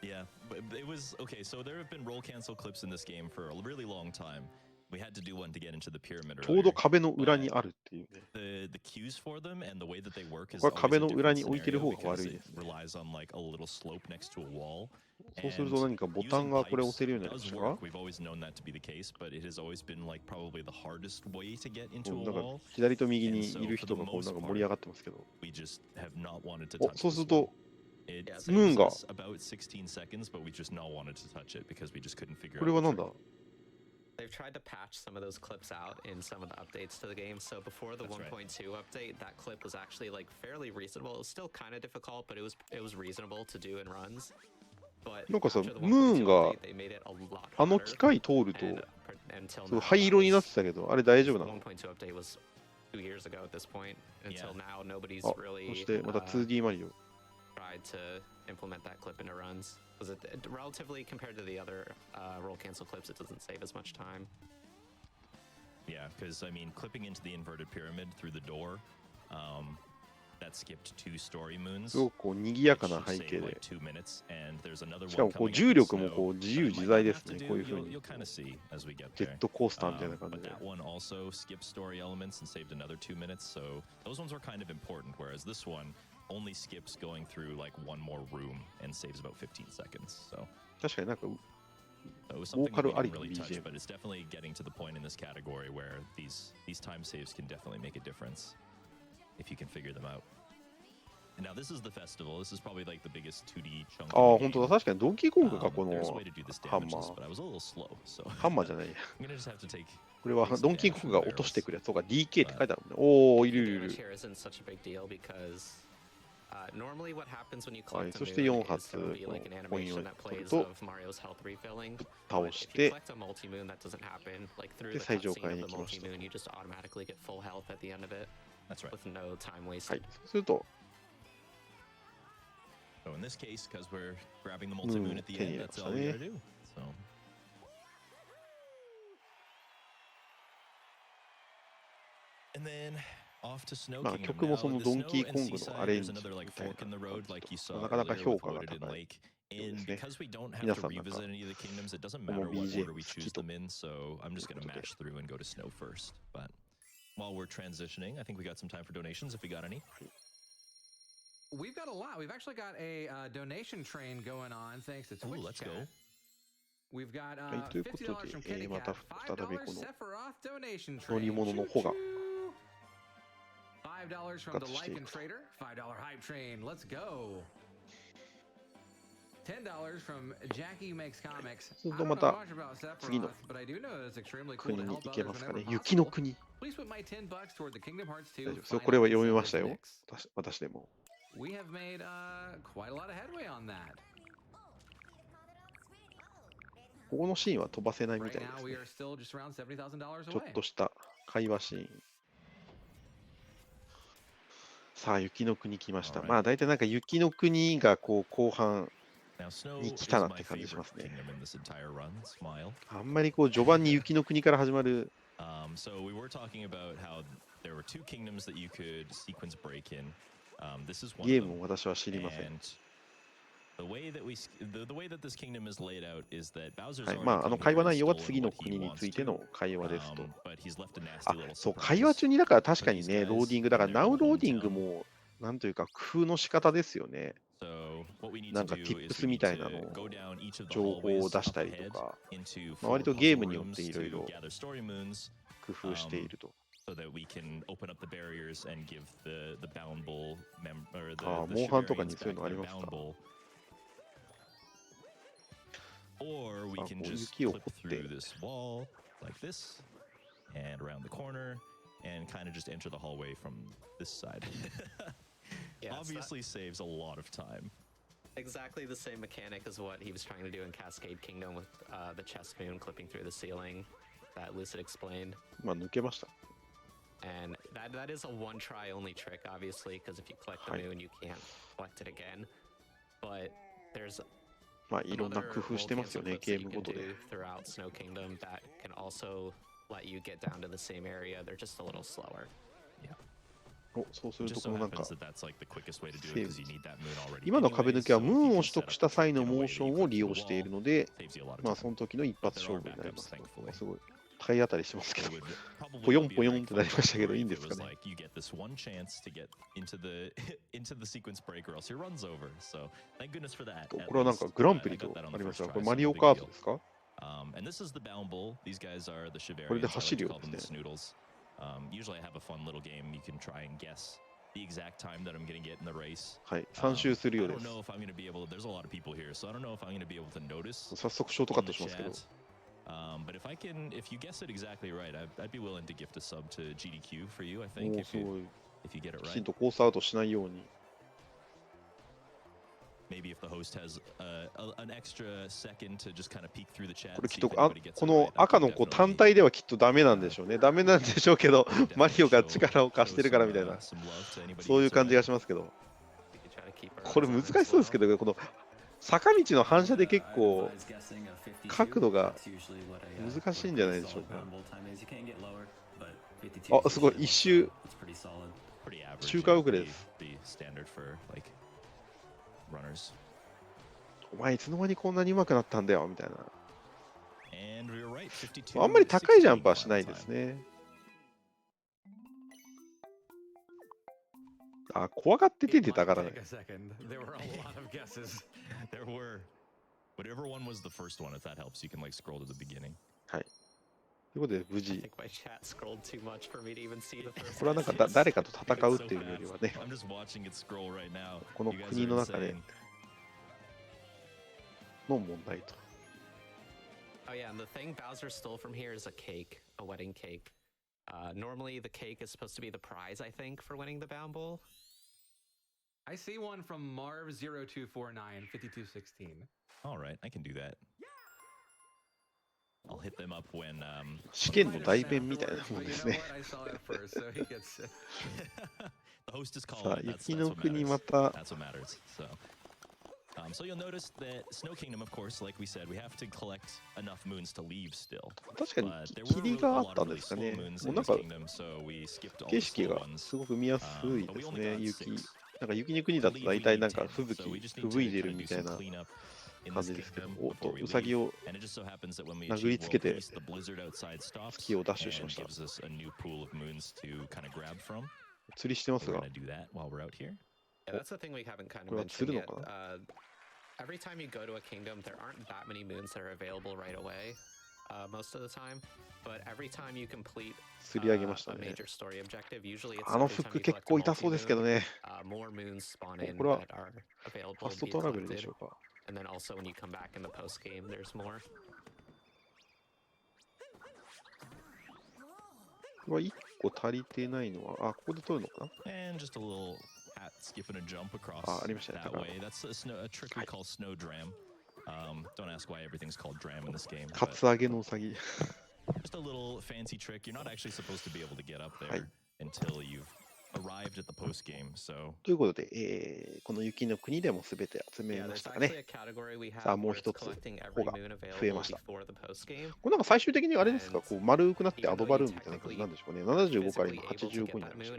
Yeah, but it was okay. So there have been roll cancel clips in this game for a really long time. We had to do one to get into the pyramid ちょうど earlier. 壁の裏にあるっていうね。 The cues for them and the way that they work is これは always 壁 a の裏 different に置いてる scenario 方が because 悪い it ですね。 relies on like a little slope next to a wall. そうすると何かボタンがこれ押せるようになりま Does したか work. We've always known that to be the case, but it has always been like probably the hardest way to get into こ a うなんか wall. 左と右にいる人がこうなんか盛り上がってますけど。 We just have not wanted to お、 touch そうす this ると one. It Yeah, saves Moon が us about 16 seconds, but we just not wanted to touch it because we just couldn't figure こ out れは the なんだ trick. They've tried to patch some of those clips out in some of the updates to the game. So before the That's right. 1.2 update, that clip was actually like fairly reasonable. It was still kind of difficult, but it was reasonable to do in runs. But なんかさ、 after the ムーン 1.2 が update, they made it a lot あの harder. 機械通ると And until そう now, 灰 that 色になっ was, てたけど、あれ大丈夫 the なの 1.2 update was 2 years ago at this point. Until Yeah. now, nobody's あ、 really そしてまた uh, 2D マリオ。 tried to implement that clip into runs. Because relatively compared to the other roll cancel clips, it doesn't save as much time. Yeah, because I mean, clipping into the inverted pyramid through the door, that skipped 2 story moons. すごくこう賑や which かな should 背景 save で like 2 minutes, and there's another しか one もこう coming 重 up in 力も snow こう自 that 由 I 自 might 在 not で have す to ね。 do. こういう風 You'll に kind of see as we get ジェ there. ットコースターみたいな感じ But で。 that one also skipped story elements and saved another 2 minutes, so those ones were kind of important, whereas this one only skips going through like one more room and saves about 15 seconds. So, 確かになんか so it was something that we Vocal didn't really touch, BGM. but it's definitely getting to the point in this category where these time saves can definitely make a difference if you can figure them out. And now this is the festival. This is probably like the biggest 2D chunk ああ、 of the 本当だ。 game. 確かにドンキーコングがこ There's a の way to do this ハン damage, マ but ー。 I was a little slow, so ハンマーじゃないや。 I'm gonna just have to take これは Base ドンキー damage コン from グ the が落として barrels. くるやつ。そうか、DK って書いてあるもんね。おお、い The るいるい damage る。 here isn't such a big deal because normally what happens when you はい collect a そして moon 4 is 発 there will be like an コインを animation that 取る plays と of Mario's health refilling. 倒 But し if you て collect a multi-moon, that doesn't happen. Like through で the 最上 cutscene 階 of に the 来ました multi-moon, you just automatically get full health at the end of it That's right. with no time は wasted. い。そうすると So in this case, because we're grabbing the multi-moon at the end, Tenía, that's all we ¿sabes? gotta do. So. And then off to Snow まあ Kingdom. 曲もそ Now, の the ドンキ snow ー and コングの seaside, アレン there's ジ another み like たいな fork in the road, 感 like じ you と saw なかなか earlier 評 with 価が Wooded 高 and い Lake. よう And ですね。 because we don't have 皆 to さんなんか revisit any of the kingdoms, it doesn't この matter what BGM order we 好き choose と them in. So I'm just いう gonna ことで mash through and go to Snow first. But while we're transitioning, I think we got some time for donations if we got any. We've got a lot. We've actually got a donation train going on thanks to Twitch. Ooh, let's go. We've got はい、ということで$50 from Kenny また Cat, 再び $5 この Sephiroth donation 乗り train. 物の方が $5 from the Lycan Trader, $5 hype train. Let's go. $10 from Jackie Makes Comics. そうする I と don't ま know た much about 次の Sephiroth, but I do know that it's extremely cool 国 to に help 行け others ますか whenever ね。雪の possible. 国。 Please put my $10 toward the Kingdom Hearts 2大丈夫。それ final これは読み Exodus ましたよ。 mix. 私でも。 We have made quite a lot of headway on that. ここのシーンは飛ばせないみ Right たいで now, す we ね。 are still just around $70,000 ちょっ away. とした会話シーン。さあ、雪の国来ました。 Alright. まあ、大体なんか雪の国がこう後半 Now, Snow に is 来たなっ my て感じしま favorite すね。 kingdom in this entire run. Smile. あんまりこう序盤に雪の国から始まる So we were talking about how there were 2 kingdoms that you could sequence break in. This is one ゲ of ー them. ムを私は知りません。 And the way that the way that this kingdom is laid out is that Bowser's はい、 already まあ、come 会話 here and 内容は stolen 次の what he 国に wants ついて to. の会話ですと。 But he's left a nasty あ、 little そう、 surprise. 会話中にだから確かに for ね、 these ローディン guys グ、だから in ナ their ウローディン hometown. グも、なんというか工夫の仕方ですよね。 So what we need な to んか do is tips we み need たいなの to を go down each of the 情報を hallways 出 up したりと ahead か、 into ま 4あ割と puzzle ゲームによって rooms いろいろ to gather story moons 工夫していると。 so that we can open up the barriers and give the boundable or the ああ、 the モンハンとか Shivarians にそういう back のあり their ますか。 boundable. Or we あ、こ can う just 雪を掘 clip って through this wall like this and around the corner and kind of just enter the hallway from this side. Yeah, it's Obviously saves a lot of time. exactly the same mechanic as what he was trying to do in Cascade Kingdom with the chest moon clipping through the ceiling that Lucid explained. まあ、抜けました。And that is a one try only trick, obviously, because if you collect the moon, you can't collect it again. But there's まあいろんな工夫してますよね、ゲームごとで。throughout Snow Kingdom that can also let you get down to the same area. They're just a little slower. Yeah. お、そうするとこのなんか、セ今の壁抜けはムーンを取得した際のモーションを利用しているので、まあその時の一発勝負になります。すごい体当たりしてますけど、ポヨンポヨンってなりましたけど、いいんですかね。これはなんかグランプリとありますが、これマリオカートですか？これで走るようですね。Usually I have a fun little game. You can try and guess the exact time that I'm going to get in the race. はい、3周するようです。I don't know if I'm going to be able. There's a lot of people here, so I don't know if I'm going to be able to notice. 早速ショートカットしますけど。But if you guess it exactly right, I'd be willing to gift a sub to GDQ for you. I think if you get it right. きちんとコースアウトしないように。Maybe if the host has an extra second to just kind of peek through the chat. これきっとこの赤の単体ではきっとダメなんでしょうね。ダメなんでしょうけど、マリオが力を貸してるからみたいな、そういう感じがしますけど。これ難しそうですけど、この坂道の反射で結構角度が難しいんじゃないでしょうか。あ、すごい、一周周回遅れです。お前いつの間にこんなに上手くなったんだよみたいな。あんまり高いジャンプはしないですね。あ、怖がって出てたからね。はい。ということで無事。これはなんか誰かと戦うっていうよりはね、この国の中での問題と。Oh yeah, and the thing Bowser stole from here is a cake, a wedding cake. Normally the cake is supposed to be the prize, I think, for winning the Bound Bowl. I see one from Marv02495216. All right, I can do that. I'll hit them up when 試験の代弁みたいなもんですね。さあ、雪の国また。So you'll notice that Snow Kingdom, of course, like we said, we have to collect enough moons to leave still. 確かに霧があったんですかね。もうなんか景色がすごく見やすいですね。なんか雪の国だと大体なんか吹雪いてるみたいな感じですけど、おっとウサギを殴りつけて月をダッシュしました。釣りしてますが。Yeah, that's the thing we haven't kind of mentioned yet. Every time you go to a kingdom, there aren't that many moons that are available right away, most of the time. But every time you complete a major story objective, usually it's every time you collect a multi-moon, more moons spawn in that are available to be collected. And then also when you come back in the post-game, there's more. これは1個足りてないのは、あ、ここで取るのかな？ And just a little skip and a jump across that way. That's a trick we call snow dram. Don't ask why everything's called dram in this game. カツアゲのウサギ。 Just a little fancy trick. You're not actually supposed to be able to get up there until you've arrived at the post game. So ということで、この雪の国でもすべて集めましたかね。さあもう一つ方が増えました。これなんか最終的にあれですか、こう丸くなってアドバルーンみたいな感じなんでしょうね。75から今85になりました。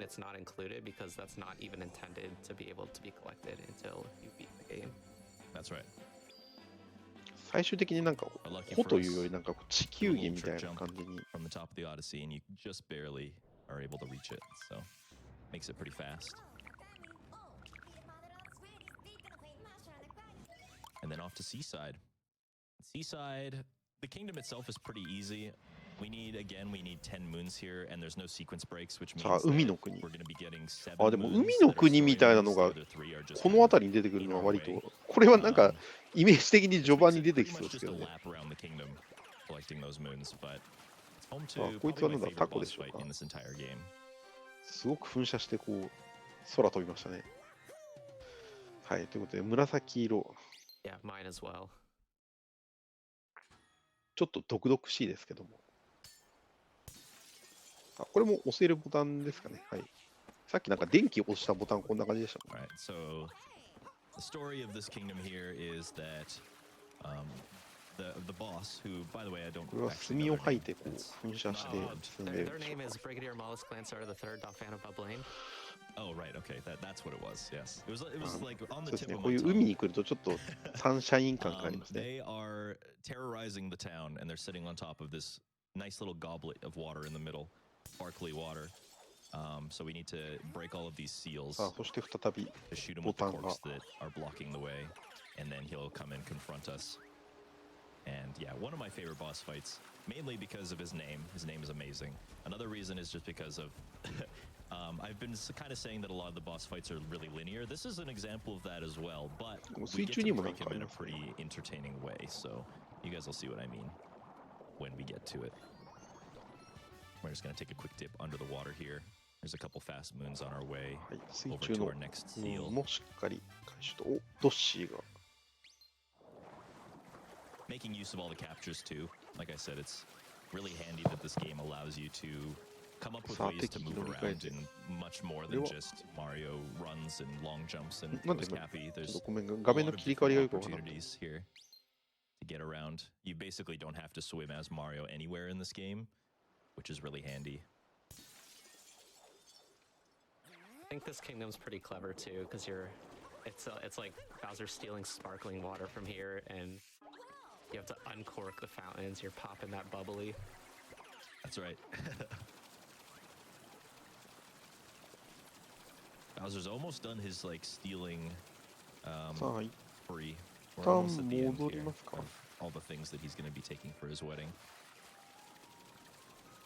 最終的になんか穂というよりなんか地球儀みたいな感じに。Makes it pretty fast. And then off to Seaside. Seaside, the kingdom itself is pretty easy. We need 10 moons here, and there's no sequence breaks, which means that we're going to be getting 7 moons. あ、でも海の国みたいなのがこの辺りに出てくるのは割と、これはなんかイメージ的に序盤に出てきそうですけどね。あ、こいつはなんだ、タコでしょうか。すごく噴射してこう空飛びましたね。はい、ということで紫色。Yeah, mine as well. ちょっと毒々しいですけども。あ、これも押せるボタンですかね。はい。さっきなんか電気を押したボタンこんな感じでしたもんね。Alright, so the story of this kingdom here is that the boss, who, by the way, I don't これは actually 炭 know を their 吐い name. てこう噴射して進んで Their るんでしょう name か。 is Brigadier Mollusk Lancer the Third Dolphino Bublane. Oh, right, okay, that's what it was. Yes, it was like on そう the です tip ね。 of こう my いう tongue. 海に来るとちょっとサンシャイン感がありますね。 They are terrorizing the town, and they're sitting on top of this nice little goblet of water in the middle, sparkly water. So we need to break all of these seals さあ、そして再び to shoot him ボ with the タンが corks that are blocking the way, and then he'll come and confront us. And yeah, one of my favorite boss fights, mainly because of his name. His name is amazing. Another reason is just because of I've been kind of saying that a lot of the boss fights are really linear. This is an example of that as well, but we get to break him in a pretty entertaining way. So you guys will see what I mean when we get to it. We're just going to take a quick dip under the water here. There's a couple fast moons on our way はい、水 over 中 to の our next seal. もしっかり回収と、お、ドッシーが Making use of all the captures too. Like I said, it's really handy that this game allows you to come up with ways to move around in much more than just Mario runs and long jumps and goes happy. There's a lot of different opportunities here to get around. You basically don't have to swim as Mario anywhere in this game, which is really handy. I think this kingdom's pretty clever too, because it's like Bowser stealing sparkling water from here, and you have to uncork the fountains. You're popping that bubbly. That's right. Bowser's almost done his like stealing free. We're almost at the end here of all the things that he's going to be taking for his wedding.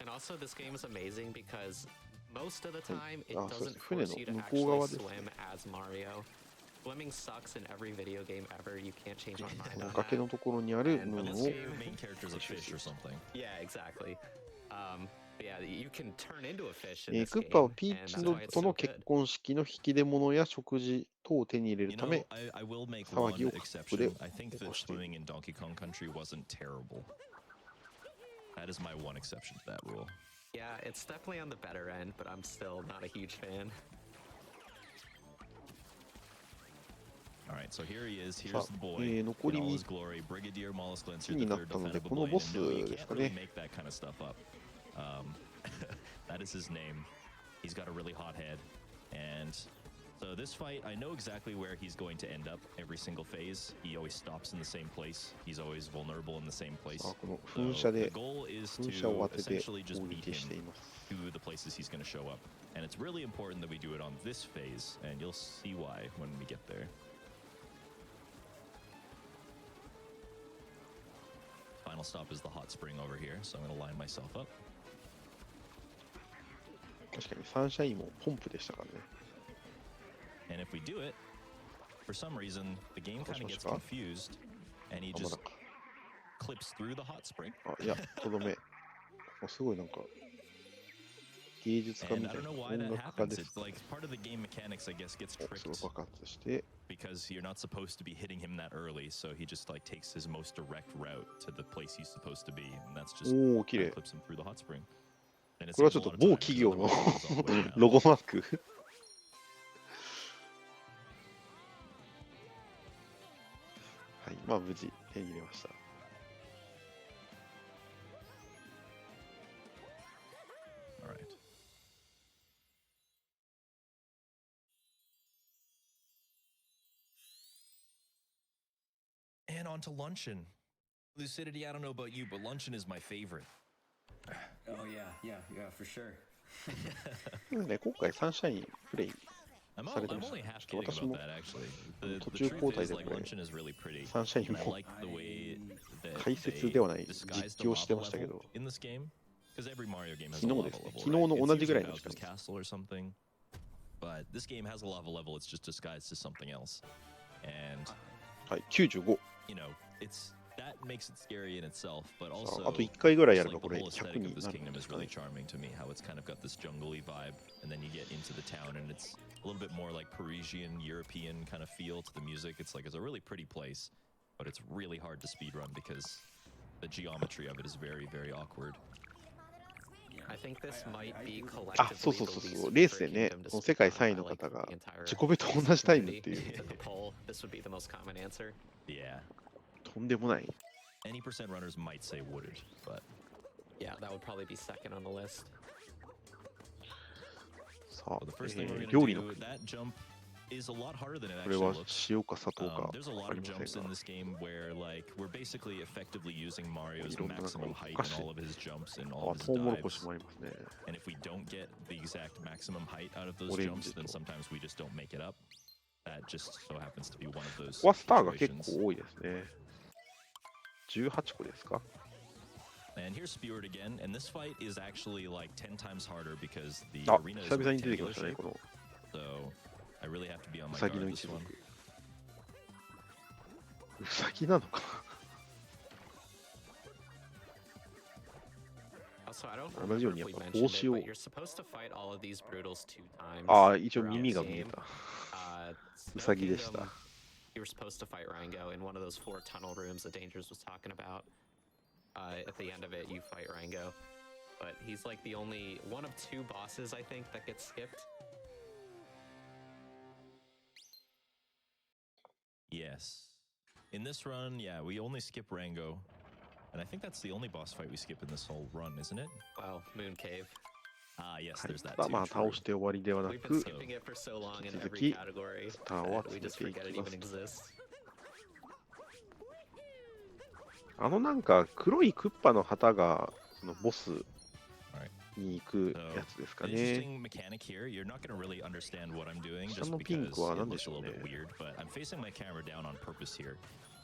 And also, this game is amazing because most of the time it doesn't force you to actually swim as Mario. Swimming sucks in every video game ever. You can't change my mind on 崖のところにあるムーンを main character's a fish or something. Yeah, exactly. Yeah, you can turn into a fish クッパはピーチとの結婚式の引き出物や食事等を手に入れるため、騒ぎをカップで起こしている。 Swimming in Donkey Kong Country wasn't terrible. That is my one exception to that rule. Yeah, it's definitely on the better end, but I'm still not a huge fan. Alright, so here he is. Here's the boy. 残り In all 3 his glory, Brigadier Mollusk Lancer に the なっ Third たので、 Dolphino この Bublane. ボス And no, you です can't か really ね。 make that kind of stuff up. That is his name. He's got a really hot head. And so this fight, I know exactly where he's going to end up every single phase. He always stops in the same place. He's always vulnerable in the same place. さあ、この So 噴射 the で goal is 噴射を to 当てて essentially just 攻 beat 撃してい him ます。 to the places he's going to show up. And it's really important that we do it on this phase, and you'll see why when we get there. Final stop is the hot spring over here, so I'm going to line myself up. 確かにサンシャインもポンプでしたからね。 And if we do it, for some reason, the game kind of gets confused, and he あ、まだ just か。 clips through the hot spring. あ、いや、とどめ。すごいなんか、芸術家 And み I たい don't な know why 音 that 楽家 happens. です It's like part of the game mechanics, I guess, gets お、それ tricked 爆発して、 because you're not supposed to be hitting him that early, so he just like takes his most direct route to the place he's supposed to be, and that's just おお、綺 kind 麗。 of clips him through the hot spring. And it これは saves ちょ a っと lot of 某 time, 企 because 業の otherwise it goes all the way around. ロゴマーク。はい、まあ無事手に入れました。 All right. And on to luncheon. Lucidity, I don't know about you, but luncheon is my favorite. Oh yeah, for sure. ね、今回サンシャインプレイ I'm されてま only した。 half ちょっ kidding と私 about も that actually. The 途中交 truth 代 is で like これ luncheon is really pretty. サンシャイン And I も like the way that 解説ではない they 実 disguised the 況して lava ましたけど level in this game. Because every Mario game has 昨 a 日 lava ですね level. 昨日の right? 同 It's じぐらい usually の時間 Bowser's Castle or something. But this game has a lava level. It's just disguised as something else. And はい、95 you know, that makes it scary in itself, but さ also あ、あと1回ぐらいや just れば like こ the れ whole 100 aesthetic に of this なるん kingdom で is すか really ね。 charming to me. How it's kind of got this jungly vibe, and then you get into the town, and it's a little bit more like Parisian, European kind of feel to the music. It's a really pretty place, but it's really hard to speedrun because the geometry of it is very, very awkward. Yeah, あ、そうそうそうそう、レースでね、この世界3位の方が自己ベと同じタイムっていう。Yeah. とんでもない。Any percent runners might say wooded, but yeah, that would probably be second on the list. さあ、the first thing we're 料 gonna 理の do, that jump is a lot harder than it これ actually は looks. 塩か砂糖か There's a わ lot かり of ま jumps せん in が、 this game where like we're basically effectively using Mario's いろんななんか maximum お height 菓 in 子、 all of his jumps and あ、 all of his トウモロコシ dives. もありますね。 And if we don't get the exact maximum height out of those Orange jumps, then と。 sometimes we just don't make it up. That just so happens to be one of こ those こはスターが結 situations. 構多いですね。18個ですか？ And here's Speward again, and this fight is actually like 10 times harder because the あ、 arena is 久々に出てきま rectangular したね、 shape. この So I really have to be on ウ my サギ guard の this 一族。 one. ウサギなのか Also, I don't 同じよう remember に if やっ we ぱ mentioned 帽 it, 子を but you're supposed to fight all of these brutals 2 times. ああ、一応 throughout 耳 the が見え game. た。 Snow ウサギでした。 Kingdom, you were supposed to fight Rango in one of those 4 tunnel rooms that Dangers was talking about. At the end of it, you fight Rango. But he's like the only one of 2 bosses, I think, that gets skipped. Yes. In this run, yeah, we only skip Rango. And I think that's the only boss fight we skip in this whole run, isn't it? Well, Moon Cave. Ah, yes, はい、 there's た that だ too. まあ倒 True. して終わりではな We've been く、 skipping it for so long in 引き続 every き category スターを that 集 we め just てい forget it きま even す。 exists. あのなんか黒いクッパの旗がそのボスに行くやつですか An ね。 interesting mechanic here. You're not going to really understand what I'm doing 下 just のピン because クは it 何で looks し a ょう little ね。 bit weird, but I'm facing my camera down on purpose here.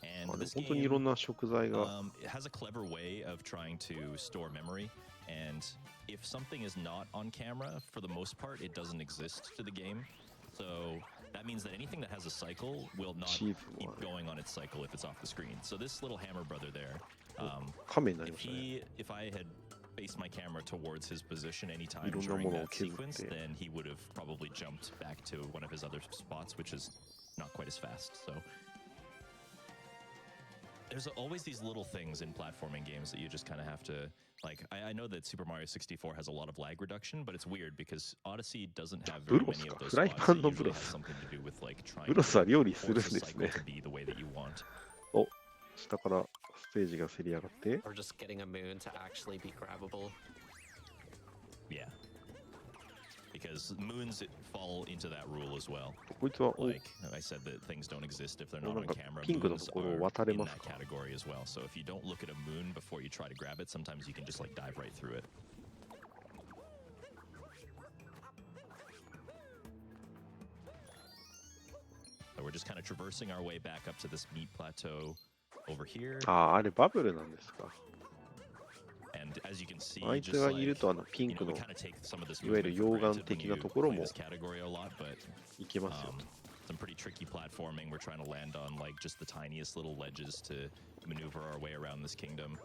And あでも this 本当にいろん game な食材が。 it has a clever way of trying to store memory. And if something is not on camera, for the most part, it doesn't exist to the game. So that means that anything that has a cycle will not keep going on its cycle if it's off the screen. So this little hammer brother there, 亀になりましたね。 if I had faced my camera towards his position anytime いろんな during ものを that 削っ sequence, て。 then he would have probably jumped back to one of his other spots, which is not quite as fast. So there's always these little things in platforming games that you just kind of have to like. I know that Super Mario 64 has a lot of lag reduction, but it's weird because Odyssey doesn't have very many of those spots. It usually has something to do with like trying ブロスは料理 to するん force で the す cycle ね。 to be the way that you want. お、下からステージがせり上がって。 Or just getting a moon to actually be grabbable. Yeah. Because moons fall into that rule as well. こいつは、お、 Like I said, that things don't exist if they're not な on んか camera. ピンクの Moons ところを are 渡れ in ま that すか？ category as well. So if you don't look at a moon before you try to grab it, sometimes you can just like dive right through it. So we're just kind of traversing our way back up to this meat plateau over here. ああ、あれバブルなんですか。 And as you can see, 相手 just が like, いるとあのピン you ク know, の we kind of take some of this いわゆる movement for 溶岩 granted when 的 you なところ play も this category a lot, but いけますよ。 some pretty tricky platforming. We're trying to land on like just the tiniest little ledges to maneuver our way around this kingdom.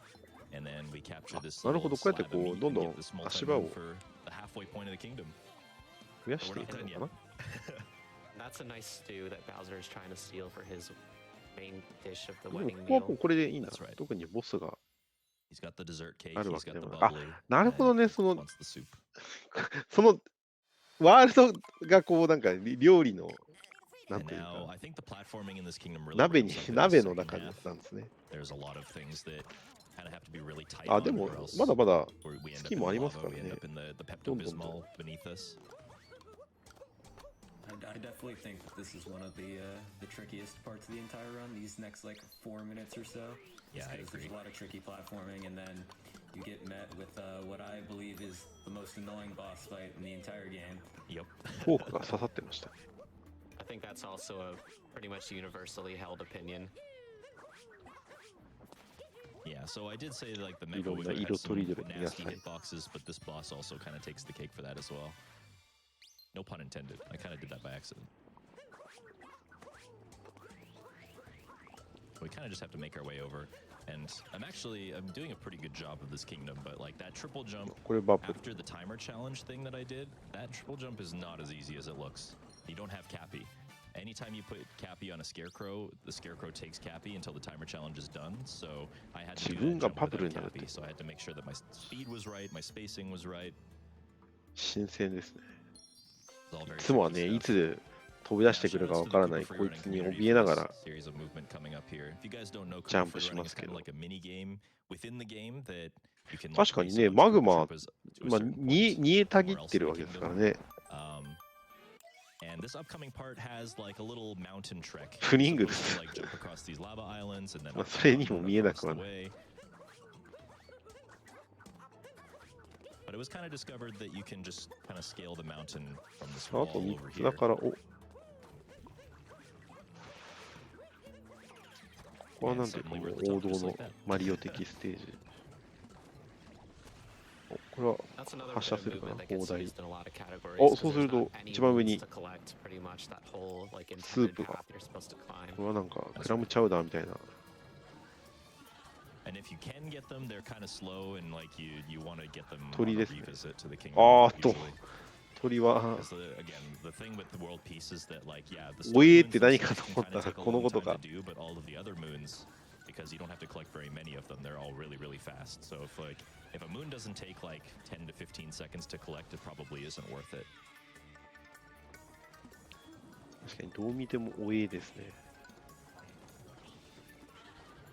And then we capture this なるほ little ど、こうやって slab こ of う meat どん and どん get this 足場 multi を for the halfway point of the kingdom. 増やしていくのかな。 That's a nice stew that Bowser is trying to steal for his main dish of the でも wedding ここはもう meal. これでいいんだ That's right.。特にボスが He's got the dessert cake, あるわ he's け got で the もない。あ、 bubbly. なるほど and ね、その wants the soup. そのワールドがこうなんか料理のなん And ていう now か I think the platforming in this kingdom really 鍋に ramps up in the 鍋の second 中 half. なんですね。 There's a lot of things that kind of have to be really tight あ、 on でも or else まだまだ we end 好 up き in もあ the ります lava, から we ね end。up in the どんどんと Pepto-Bismol beneath us. I definitely think that this is one of the trickiest parts of the entire run. These next like 4 minutes or so. Yeah, I Because there's agree. a lot of tricky platforming, and then you get met with what I believe is the most annoying boss fight in the entire game. Yep. フォークが刺さってました。 I think that's also a pretty much universally held opinion. Yeah, so I did say like the い Mega ろんな would 色 have とり some どりの野 nasty 菜。 hitboxes, but this boss also kind of takes the cake for that as well. No pun intended. I kind of did that by accident. We kind of just have to make our way over. And I'm doing a pretty good job of this kingdom, but like that triple jump これバブル。 after the timer challenge thing that I did, that triple jump is not as easy as it looks. You don't have Cappy. anytime you put Cappy on a Scarecrow, the Scarecrow takes Cappy until the timer challenge is done. So I had to do that jump without Cappy, so I had to make sure that my speed was right, my spacing was right. 新鮮ですね。いつもはね、いつ飛び出してくるかわからないこいつに怯えながらジャンプしますけど。確かにね、マグマ、まあ、煮えたぎってるわけですからね。フリングルス。まあ、それにも見えなくはない。But it was kind of discovered that you can just kind of scale the mountain from this あ wall と over 3つ here. だから、おここはなんていうかもう王道のマリオ的ステージ。これは発射するかな、砲台。お、そうすると一番上にスープが。これはなんかクラムチャウダーみたいな。And if you can get them, they're kind of slow and like you want to get them on a 鳥ですね。 revisit to the kingdom. あーっと usually. 鳥は Because again, the thing with the world peace is that like yeah, the おえーっ story て moons 何か themselves と can 思った kind ら of take a この long こと time か to do, but all of the other moons, because you don't have to collect very many of them, they're all really really fast. So if a moon doesn't take like 10 to 15 seconds to collect, it probably isn't worth it. 確かにどう見てもおえーですね。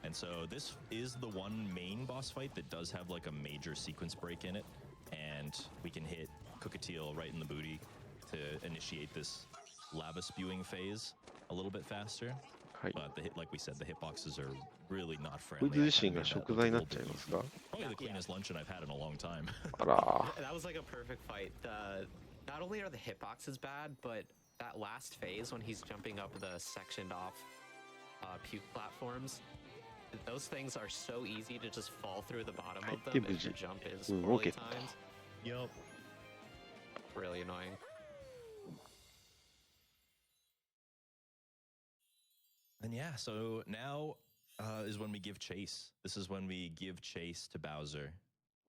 And so this is the one main boss fight that does have like a major sequence break in it, and we can hit Cookatiel right in the booty to initiate this lava spewing phase a little bit faster. はい。 But like we said, the hitboxes are really not こい friendly. つ自身が食材になっちゃいますか Probably the cleanest luncheon I've had in a long time. あらー。 That was like a perfect fight. Not only are the hitboxes bad, but that last phase when he's jumping up the sectioned off puke platforms, those things are so easy to just fall through the bottom of them if your jump is poorly timed. Yup. Really annoying. And yeah, so now is when we give chase. This is when we give chase to Bowser.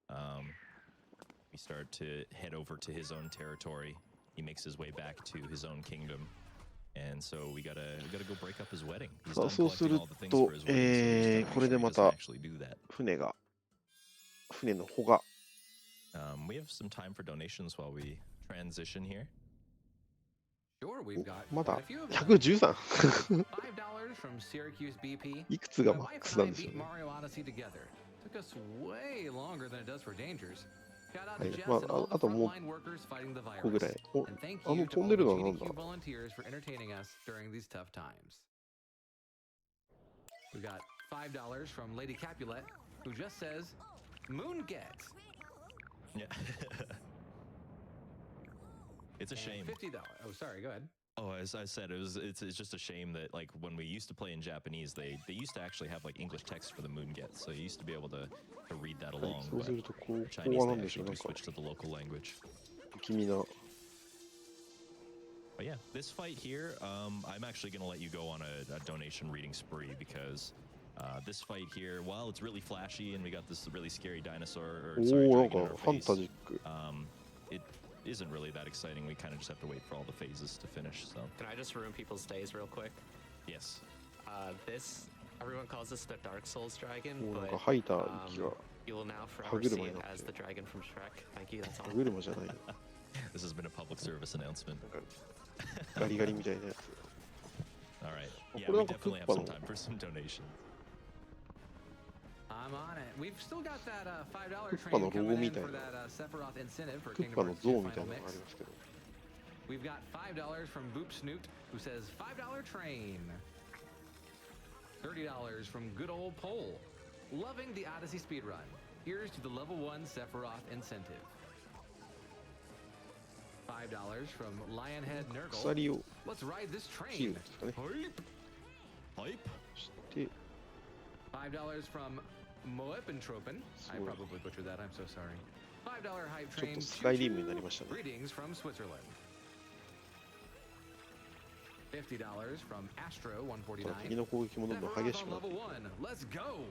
We start to head over to his own territory. He makes his way back to his own kingdom. And so we gotta go break up his wedding. He's done そうす collecting る all the things と for his wedding, so we just gotta make これ sure で he ま doesn't た actually do that. 船の帆が We have some time for donations while we transition here. Sure, we've got まだ quite a few of them. 113 $5 from Syracuse BP. いくつが My マッ wife クスな and ん I ですよ beat ね。 Mario Odyssey together. Took us way longer than it does for Dangers. Shout out は to い Jess ま and あ all the あともう frontline workers fighting the 1個ぐら virus. い。お And thank あ you の to 飛ん all で the るのはなんだ GDQ volunteers for entertaining us during these tough times. We got $5 from Lady Capulet, who just says, Moon gets. Yeah. It's a shame. $50. Oh, sorry, go ahead. Oh, as I said, it's just a shame that like when we used to play in Japanese, they used to actually have like English text for the moon get, so you used to be able to read that はい along. そう But するとこう Chinese, こは they 何でしょ actually う、な do んか switch to the local language. 不気味な But yeah, this fight here, I'm actually gonna let you go on a donation reading spree because this fight here, while it's really flashy and we got this really scary dinosaur, or お sorry, お、なん dragon in か our ファン face, タジック。 it isn't really that exciting. We kind of just have to wait for all the phases to finish. So Can I just ruin people's days real quick? yes. This, everyone calls this the Dark Souls dragon, もうなん but か吐いた息が you will now forever 歯車 see に it なって as the dragon from Shrek. Thank you, that's all. 歯車じゃない。 This has been a public service announcement. なんかガリガリみたいなやつ。 All right. Yeah, What we about definitely have Koopa some no? time for some donations. I'm on it. We've still got that $5 Koopa no train coming logo in みたい for な。 that Sephiroth incentive for クッ Kingdom パの Hearts 像 2 みたい Final なのがあり Mix. ますけど。 We've got $5 from Boop Snoot, who says $5 train. $30 from good old Pole. Loving the Odyssey speedrun. Here's to the level 1 Sephiroth incentive. $5 from Lionhead Nurgle. 鎖を Let's ride this 切るん train. ですかね。 Hype. そして、 $5 from Moepentropen. I Sorry. probably butchered that. I'm so sorry. $5 hype ちょっ train. とスカイリムにな choo-choo. りましたね。 Greetings from Switzerland. $50 from Astro ただ 149. 敵の攻撃もどんどん激し Sephiroth くな on って level いく。 1. Let's go.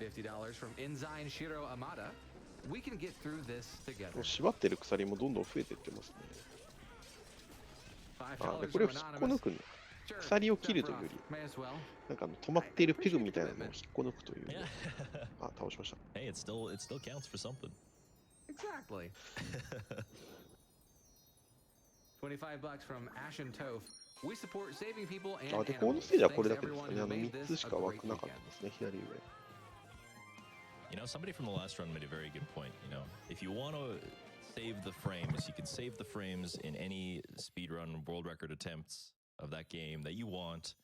$50 from Enzyme Shiro Amada. We can get through this こ together. の縛ってる鎖もどんどん増えていってますね。あ、でこれを引っこ抜くの。鎖を切るというより、なんか止まっているペグみたいなのを引っこ抜くという。あ、倒しました。Hey, it still counts for something. Exactly. $25 from Ash and Toph. We support saving people and あ、で、このステージはこれだけですかね。3つしか枠なかったですね、左上。You know, somebody from the last run made a very good point. You know, if you want to save the frames, you can save the frames in any speedrun world record attempts of that game that you want.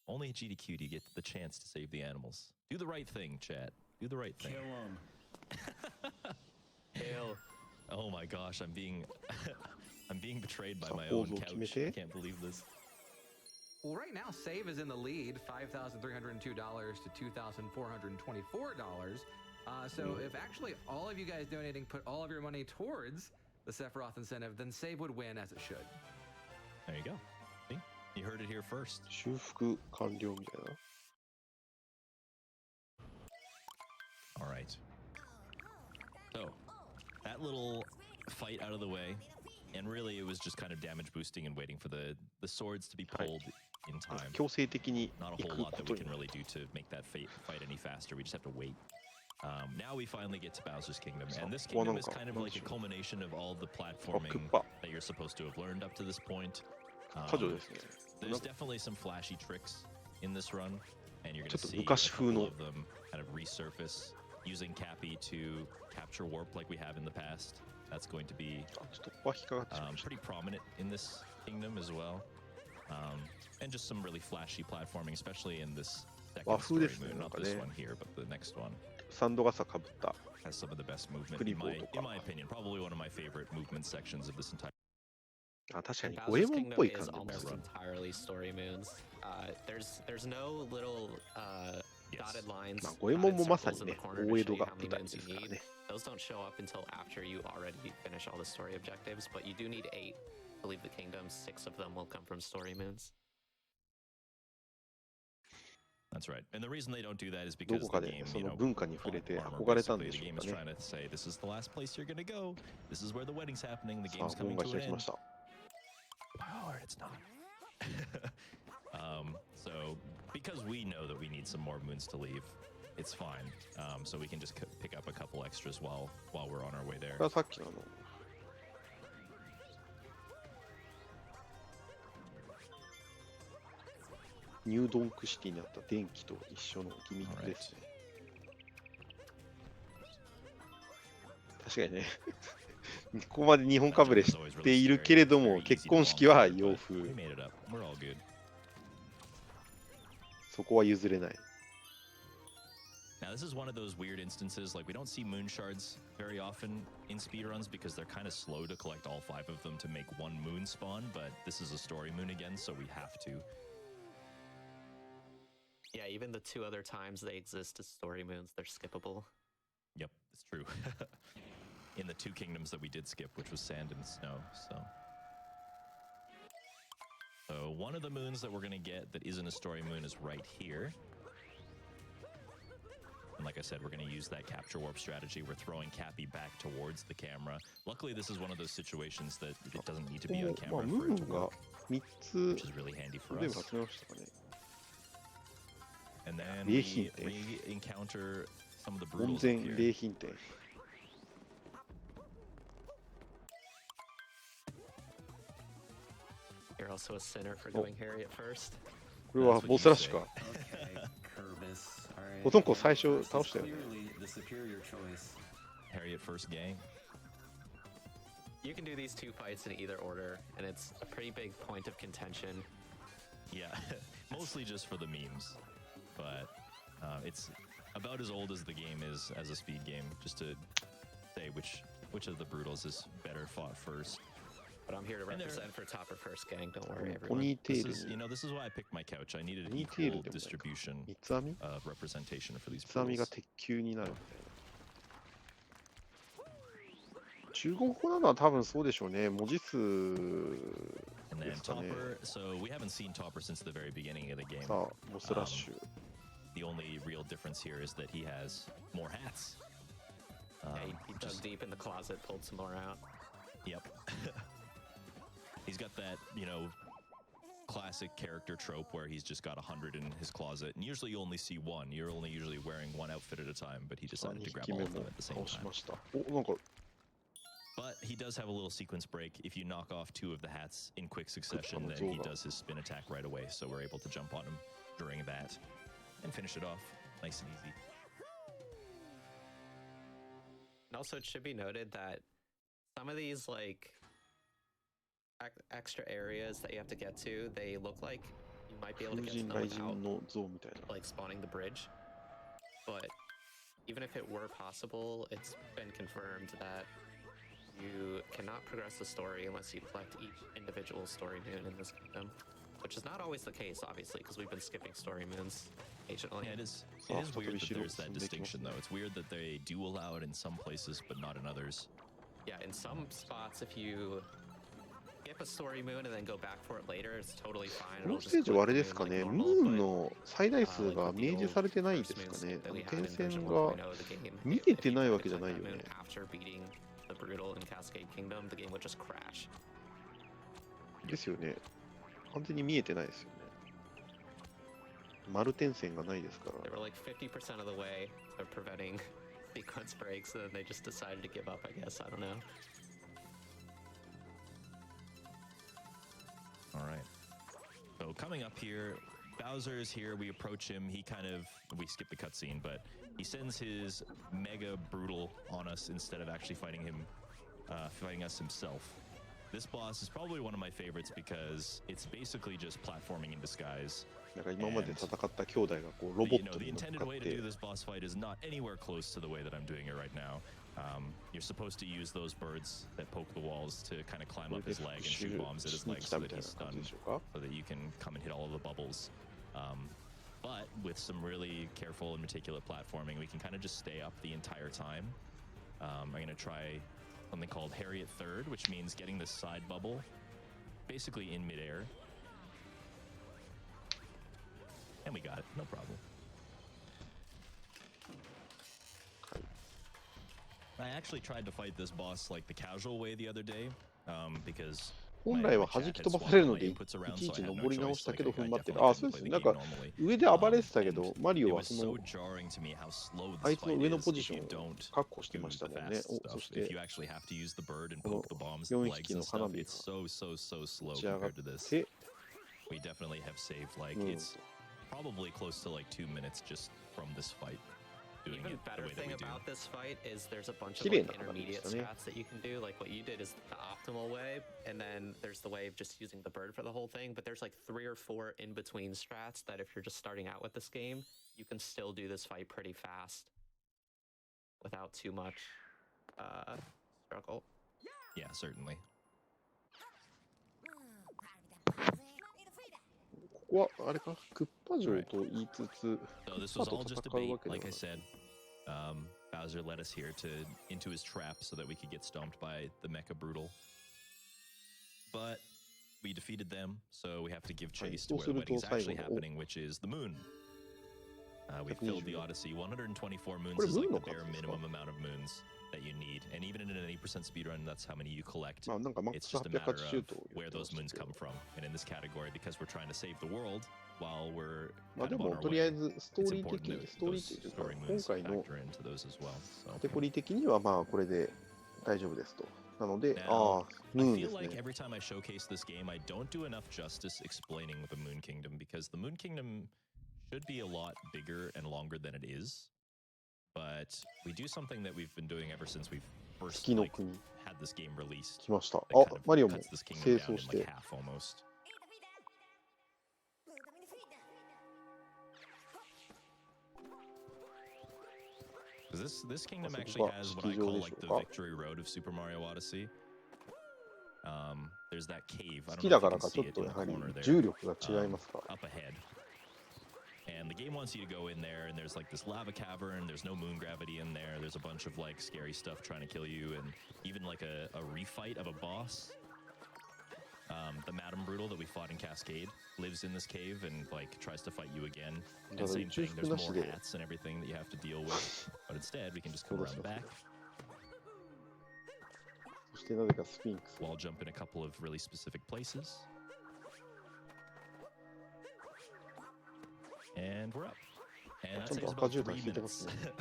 Only at GDQ do you get the chance to save the animals. Do the right thing, chat. Do the right thing. Kill them. Kill. Oh my gosh, I'm being betrayed by my own couch. I can't believe this. Well, right now, Save is in the lead, $5,302 to $2,424. So if actually all of you guys donating put all of your money towards the Sephiroth incentive, then Save would win as it should. There you go. See? You heard it here first. 修復完了みたいな。All right. So, that little fight out of the way, and really it was just kind of damage boosting and waiting for the swords to be pulled in time. 強制的に Not a 行 whole く lot こ that と we に can really do to make that fight any faster. We just have to wait. Now we finally get to Bowser's Kingdom, and this kingdom is kind of like a culmination of all the platforming that you're supposed to have learned up to this point. 過剰ですね。 There's definitely some flashy tricks in this run, and you're going to ちょっと see a 昔風 couple の of them kind of resurface using Cappy to capture warp like we have in the past. That's going to be ちょっとここは引っかかってしまいました。 pretty prominent in this kingdom as well. And just some really flashy platforming, especially in this second story moon. Not this one here, but the next one. サンドガサかぶった。 Has some of the best movement in my opinion. Probably one of my favorite movement sections of this entire. あ、確かに五右衛門っぽい感じも almost する。 entirely story moons. There's no little dotted lines. まあ、五右衛門もまさにね、大江戸が舞台ですからね。 Those don't show up until after you already finish all the story objectives, but you do need 8 to leave the kingdom. 6 of them will come from story moons. That's right. And the reason they don't do that is ど because こか the で game, そ you の know, 文化に触れて armor, 憧れたん basically で the しょ game う is かね。 trying to say this is the last place you're gonna go. This is where the wedding's happening. The さあ、 game's 門 coming が to 開 an きま end. した。 Or it's not. So because we know that we need some more moons to leave, it's fine. So we can just pick up a couple extras while we're on our way there. これはさっきのニュードンクシティにあった電気と一緒のギミックですね。確かにね。ここまで日本かぶれしているけれども、結婚式は洋風。そこは譲れない。 Now this is one of those weird instances, like we don't see moon shards very often in speedruns because they're kind of slow to collect all 5 of them to make one moon spawn, but this is a story moon again, so we have to. Yeah, even the 2 other times they exist as story moons, they're skippable. Yep, it's true. In the 2 kingdoms that we did skip, which was sand and snow, so one of the moons that we're going to get that isn't a story moon is right here. And like I said, we're going to use that capture warp strategy. We're throwing Cappy back towards the camera. Luckily, this is one of those situations that it doesn't need to be on camera for it to work, which is really handy for us. And then we re-encounter some of the brutals up here. You're also a sinner for going Harriet first. これはボスラッシュか。ボトンコ最初倒したよね。Harriet first gang. You can do these 2 fights in either order, and it's a pretty big point of contention. Yeah, mostly just for the memes, but it's about as old as the game is as a speed game. Just to say which of the brutals is better fought first. But I'm here to represent for Topper First Gang. Don't worry, everyone. This is why I picked my couch. I needed an equal distribution of representation for these brutals. が鉄球になるみたいな。中国語なのは多分そうでしょうね。文字数 And then Topper, so we haven't seen Topper since the very beginning of the game. さあ、ボスラッシュ。The only real difference here is that he has more hats. Yeah, he dug deep in the closet, pulled some more out. Yep. He's got that, you know, classic character trope where he's just got 100 in his closet, and usually you only see one. You're only usually wearing one outfit at a time, but he decided to grab all of them at the same time. But he does have a little sequence break. If you knock off 2 of the hats in quick succession, then he does his spin attack right away, so we're able to jump on him during that and finish it off nice and easy. And also, it should be noted that some of these, like, extra areas that you have to get to, they look like you might be able to get to them without, like, spawning the bridge. But even if it were possible, it's been confirmed that you cannot progress the story unless you collect each individual story moon in this kingdom, which is not always the case, obviously, because we've been skipping story moons occasionally. Yeah, it is weird that there's that distinction, though. It's weird that they do allow it in some places, but not in others. Yeah, in some spots, if you skip a story moon and then go back for it later, it's totally fine. このステージはあれですかね、ムーンの最大数が明示されてないですかね。点線が見えてないわけじゃないよね。The Brutal and Cascade Kingdom, the game would just crash. ですよね。完全に見えてないですよね。丸点線がないですから。They were like 50% of the way to preventing sequence breaks, and then they just decided to give up, I guess. I don't know. All right. So coming up here, Bowser is here. We approach him. We skip the cutscene, but he sends his mega brutal on us instead of actually fighting us himself. This boss is probably one of my favorites because it's basically just platforming in disguise. The intended way to do this boss fight is not anywhere close to the way that I'm doing it right now. You're supposed to use those birds that poke the walls to kind of climb up his leg and shoot bombs at his leg so that he's stunned, so that you can come and hit all of the bubbles. But with some really careful and meticulous platforming, we can kind of just stay up the entire time. I'm going to try something called Harriet Third, which means getting this side bubble basically in midair. And we got it, no problem. I actually tried to fight this boss like the casual way the other day, because 本来は弾き飛ばされるのでいちいち登り直したけど踏ん張ってる。ああ、そうですね。なんか上で暴れてたけど、マリオはそのあいつの上のポジションを確保してましたもんね。お、そしてこの4匹の花火が打ち上がって、We definitely have saved it's probably close to like 2 minutes just from this fight. Even better thing about this fight is there's a bunch of like intermediate strats that you can do. Like what you did is the optimal way, and then there's the way of just using the bird for the whole thing. But there's like 3 or 4 in between strats that if you're just starting out with this game, you can still do this fight pretty fast without too much struggle. Yeah, certainly. ここはあれか、クッパ城と言いつつ、So this was all just a bait, like I said. Bowser led us here into his trap so that we could get stomped by the Mecha Brutal. But we defeated them, so we have to give chase to where the wedding's actually happening, which is the moon. We filled the Odyssey. 124 moons is like the bare minimum amount of moons that you need. And even in an 80% speedrun, that's how many you collect. It's just a matter of where those moons come from. And in this category, because we're trying to save the world while we're kind of on our way, it's important that those story moons factor into those as well. カテゴリー的にはまあこれで大丈夫ですと。なので、Now, ムーン I で feel す like ね。 every time I showcase this game, I don't do enough justice explaining the Moon Kingdom, because the Moon Kingdom should be a lot bigger and longer than it is. But we do something that we've been doing ever since we've first 月の国 had this game released. 来ました。 That あ kind、of マリオも cuts this kingdom 清 down 掃 in し like て。 half almost. This kingdom actually has what I call like the victory road of Super Mario Odyssey. There's that cave. I 好 don't き know だ if か you ら can かちょ see っ it と in や the はり corner there. 重力が違いますか。 Up ahead. And the game wants you to go in there, and there's like this lava cavern, there's no moon gravity in there, there's a bunch of like scary stuff trying to kill you, and even like a refight of a boss. The Madam Brutal that we fought in Cascade lives in this cave and like tries to fight you again. And same thing, there's more hats and everything that you have to deal with. But instead, we can just come around back. そしてなぜかスフィンクス。 Wall jump in a couple of really specific places. And we're up. And that ちゃん saves と赤 about 絨毯 3 引いてます minutes. ね。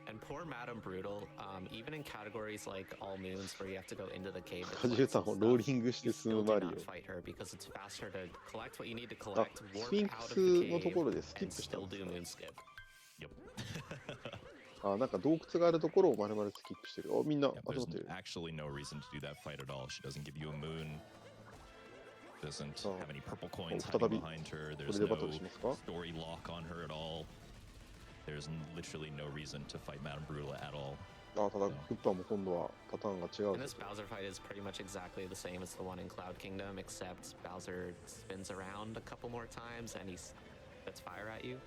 And poor Madame Brutal, even in categories like All Moons where you have to go into the cave to 赤 collect 絨 some 毯をロー stuff, リングして you 進む still do マリオ。 not fight her because it's faster to collect what you need to あ、 collect, ス warp フィン out ク of ス the のと cave, ころでスキ and ップしたん still です do か。 Moonskip. Yep. あ、なんか洞窟があるところを丸々スキップしてる。あ、みんな Yeah, 集ま there's ってる。 actually no reason to do that fight at all. She doesn't give you a moon. Doesn't have any purple coins hiding behind her. こ There's れでバ no トルしますか。 story lock on her at all. There's literally no reason to fight Madame Brutal at all. あ、ただクッパも今度はパターンが違う And ぞ this Bowser fight is pretty much exactly the same as the one in Cloud Kingdom, except Bowser spins around a couple more times and he spits fire at you.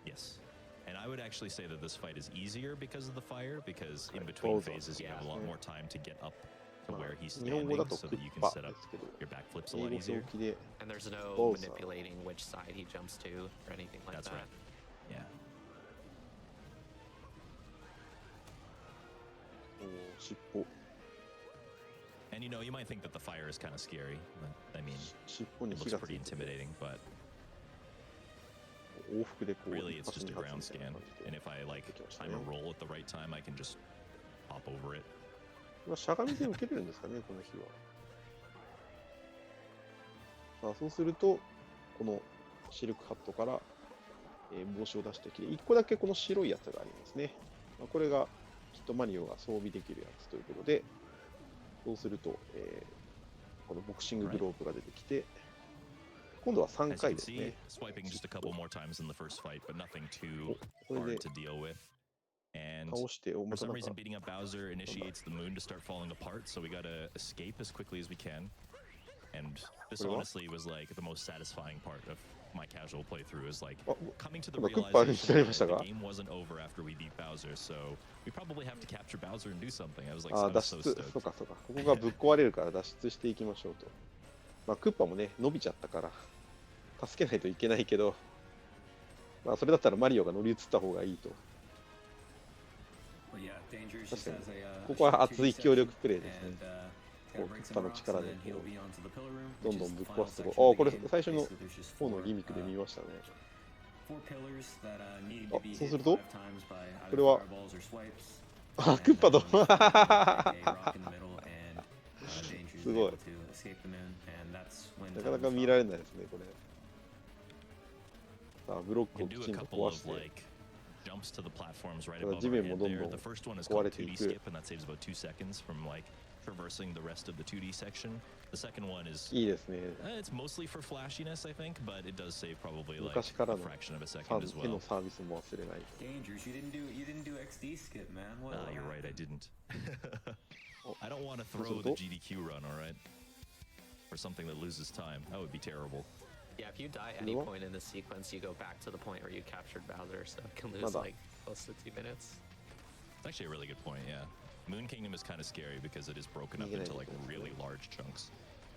Yes. And I would actually say that this fight is easier because of the fire, because in between phases you have a lot more time to get up to where he's 日本語 standing だと so ク that you ッ can パ set で up すけど、 your backflips a 英 lot 語 easier. 表記で And there's no Bowser. manipulating which side he jumps to or anything like That's that. right. Yeah. お尻尾 And you know, you might think that the fire is kind of scary. I mean, 尻尾に it 火 looks がつ pretty いてて intimidating, but 往復でこう really 一 it's 発 just 二 a 発 ground みたい scan. な感じ And で if I like できました time ね。 a roll at the right time, I can just hop over it. これはしゃがみで受けれるんですかね、この日は。さあ、そうすると、このシルクハットから、帽子を出してきて、1個だけこの白いやつがありますね。まあ、これがきっとマリオが装備できるやつということで、そうすると、このボクシンググローブが出てきて、今度は3 As you 回 can です see, ね。 swiping just a couple more times in the first fight, but nothing too これ hard で to deal with. And 倒して、for また some なんか reason, beating up Bowser initiates the moon to start falling apart, so we gotta escape as quickly as we can. And this honestly was like the most satisfying part of my casual playthrough, is like coming to the クッパになり realization ました that が the game wasn't over after we beat Bowser, so we probably have to capture Bowser and do something. I was like, あ I ー脱 was so 出、そう stoked. かそうか、ここがぶっ壊れるから脱出していきましょうと。まあ、クッパもね、伸びちゃったから、助けないといけないけど、まあ、それだったらマリオが乗り移った方がいいと。 But yeah, Danger 確 just かに has a ここは熱い協力プレイですね。 and こう break クッ some パの rocks 力 and で then こ he'll be onto the pillar room, うど which んど is ん the ぶっ final 壊すとこ section ろ。あ of あ、こ the れ game. 最初の Basically, there's just 方の four, ギミックで見ましたね。 four pillars that need あ to be そう hit すると 5 times by こ either れは fireballs or swipes. あ、クッパと And, a rock in the middle, and Danger is すごい。 able to escape the moon, and that's when なかな time か will 見 stop. られないですね、これ。さあ、ブロック You を can き do ち a んと couple 壊し of て、 like jumps to the platforms right ただ above 地 our 面も head どん there. どん The first one is 壊 called れてい 2D く。 skip, and that saves about 2 seconds from like traversing the rest of the 2D section. The second one is いいですね。 it's mostly for flashiness, I think, but it does save probably like 昔から a の fraction of a サ second ー as ビ well. のサービスも忘れない。 Dangers, you didn't do XD skip, man. What? Ah, what you're right, I happened? didn't. I don't want to What's throw it the called? GDQ run, all right? For something that loses time. That would be terrible. Yeah, if you die at any point in the sequence, you go back to the point where you captured Bowser, so it can lose like close to 2 minutes. It's actually a really good point, yeah. Moon Kingdom is kind of scary because it is broken up into like really large chunks.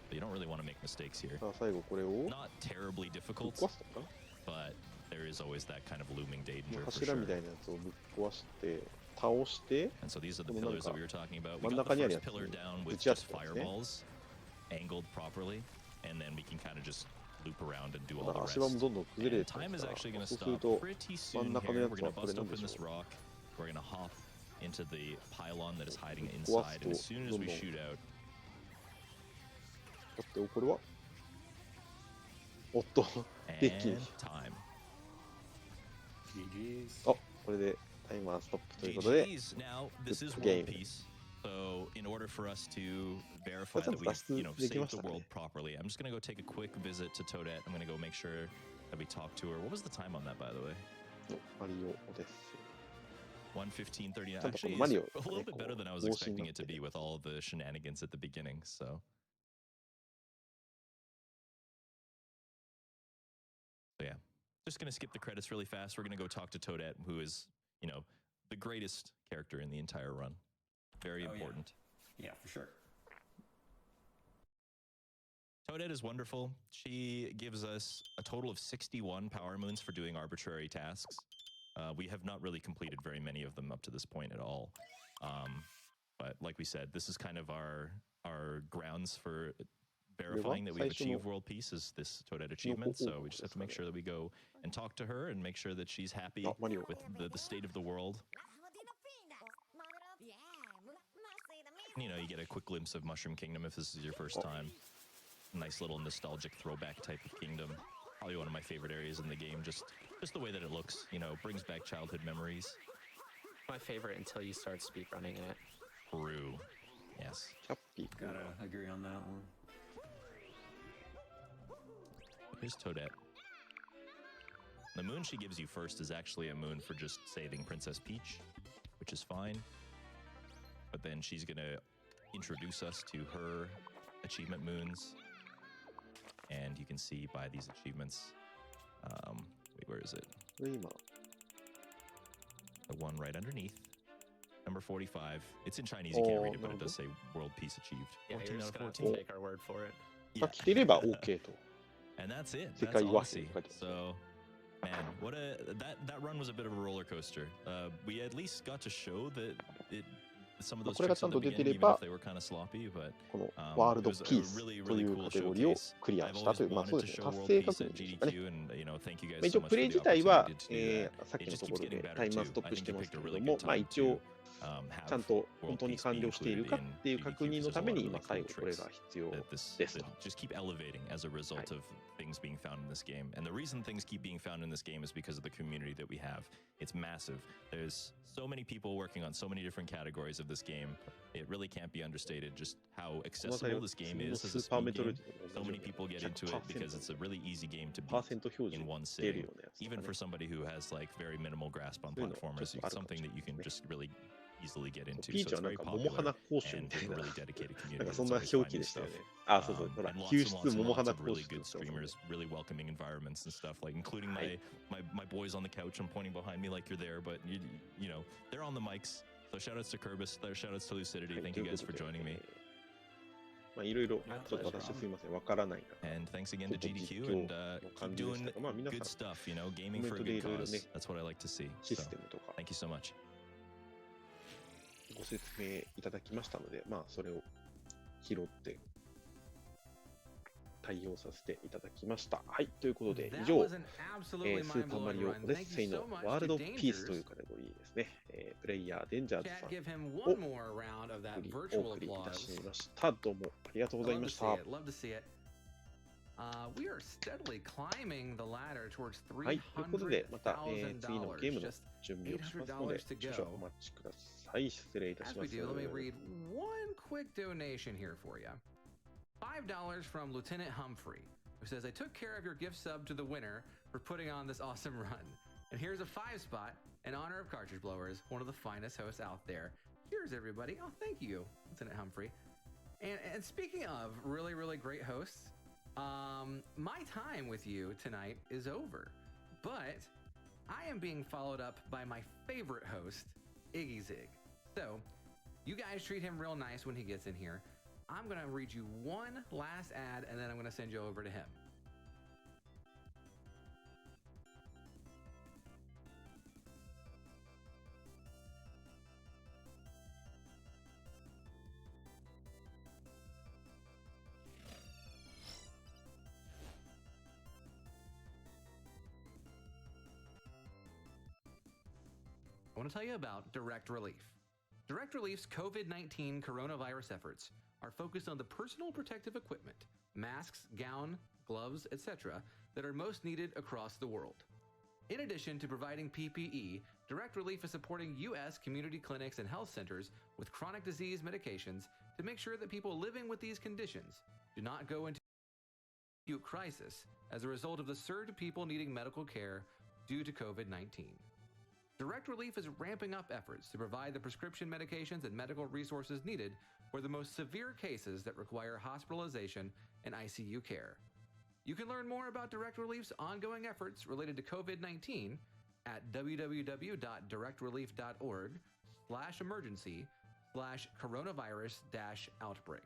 But you don't really want to make mistakes here. さあ、最後これを Not terribly ぶっ difficult, 壊すのか but there is always that kind of looming danger for 柱 sure. みたいなやつをぶっ壊して倒して And so these are the このなん pillars か that we were talking about. 真 We ん got 中 the にあるや first つ pillar down ぶ with ち当て just てますね。 fireballs, angled properly, and then we can kind of just loop around and do た all だ the 足場も rest. どんどん崩れ And てま time す is から actually going to そうする stop と pretty 真 soon ん中の here. や We're つ going は to これ bust なんで open しょ this rock. We're going to hop into the pylon that is hiding 壊 inside, す and と as soon as どん we どん shoot out, だってこれはおっとデッキに and time. GG's. あこれでタイマーストップということで GG's. Now, this is game. world peace. So, in order for us to verify ちゃん that と we've, 脱出 saved できまし the たか world ね properly, I'm just gonna go take a quick visit to Toadette. I'm gonna go make sure that we talk to her. What was the time on that, by the way? マリオオデッセ 1:15:39. ちゃんとこ Actually, のマ it's リ a オが little ね bit こ better than I う was 帽子に expecting なっ it to て be with all the shenanigans at the beginning. So yeah, just gonna skip the credits really fast. We're gonna go talk to Toadette, who is, you know, the greatest character in the entire run. Very Oh, yeah. important. Yeah, for sure. Toadette is wonderful. She gives us a total of 61 power moons for doing arbitrary tasks. We have not really completed very many of them up to this point at all. But like we said, this is kind of our grounds for verifying that we've achieved world peace is this Toadette achievement. So we just have to make sure that we go and talk to her and make sure that she's happy with the state of the world. You know, you get a quick glimpse of Mushroom Kingdom if this is your first time. Nice little nostalgic throwback type of kingdom. Probably one of my favorite areas in the game. Just the way that it looks, you know, brings back childhood memories. My favorite until you start speedrunning it. True. Yes. Gotta agree on that one. Here's Toadette. The moon she gives you first is actually a moon for just saving Princess Peach, which is fine. But then she's gonna introduce us to her achievement moons. And you can see by these achievements, wait, where is it? The one right underneath, number 45. It's in Chinese, you can't read it, but it does say world peace achieved. Yeah, you're just gonna have to take our word for it. Yeah. And that's it. That's Odyssey. So, man, that run was a bit of a roller coaster. We at least got to show that some of those tricks at the beginning, even if they were kind of sloppy, but it was a really, really cool showcase. I've always wanted to show world peace at GDQ, and thank you guys so much for the opportunity to do that. It just keeps getting better too. I think you picked a really good time to ちゃんと本当に完了しているかっていう確認のために今最後これが必要ですと。Just keep elevating as a result of things being found in this game. And the reason things keep being found in this game is because of the community that we have. It's massive. There's so many people working on so many different categories of this game. It really can't be understated just how accessible this game is as a speed game. So many people get into it because it's a really easy game to beat in one sitting. Even for somebody who has like very minimal grasp on platformers, it's something that you can just really easily get into. So it's very popular and a really dedicated community. そんな表記でしたよね。あ、そうそう。ほら、救出桃花講 really good streamers, really welcoming environments and stuff, like including my boys on the couch. I'm pointing behind me like you're there, but you know, they're on the mics. So shout outs to Kerbis, shout outs to Lucidity. Thank you guys for joining me. まあいろいろちょっと私すいませんわからない。 And thanks again to GDQ and keep doing good stuff. You know, gaming for a good cause. That's what I like to see. So, thank you so much. ご説明いただきましたので、まあそれを拾って対応させていただきました。はい、ということで以上、スーパーマリオオデッセイのワールドピースというカテゴリーですね。プレイヤーデンジャーズさんをお送りいたしました。どうもありがとうございました。はい、ということでまた、次のゲームの準備をしますので、少々お待ちください。失礼いたします。Let me read one quick donation here for you. $5 from Lieutenant Humphrey, who says, I took care of your gift sub to the winner for putting on this awesome run. And here's a 5 spot in honor of Cartridge Blowers, one of the finest hosts out there. Cheers, everybody. Oh, thank you, Lieutenant Humphrey. And speaking of really, really great hosts, my time with you tonight is over. But I am being followed up by my favorite host, Iggy Zig. So, you guys treat him real nice when he gets in here. I'm going to read you one last ad, and then I'm going to send you over to him. I want to tell you about Direct Relief. Direct Relief's COVID-19 coronavirus efforts are focused on the personal protective equipment, masks, gown, gloves, etc., that are most needed across the world. In addition to providing PPE, Direct Relief is supporting U.S. community clinics and health centers with chronic disease medications to make sure that people living with these conditions do not go into acute crisis as a result of the surge of people needing medical care due to COVID-19. Direct Relief is ramping up efforts to provide the prescription medications and medical resources needed for the most severe cases that require hospitalization and ICU care. You can learn more about Direct Relief's ongoing efforts related to COVID-19 at www.directrelief.org/emergency/coronavirus-outbreak.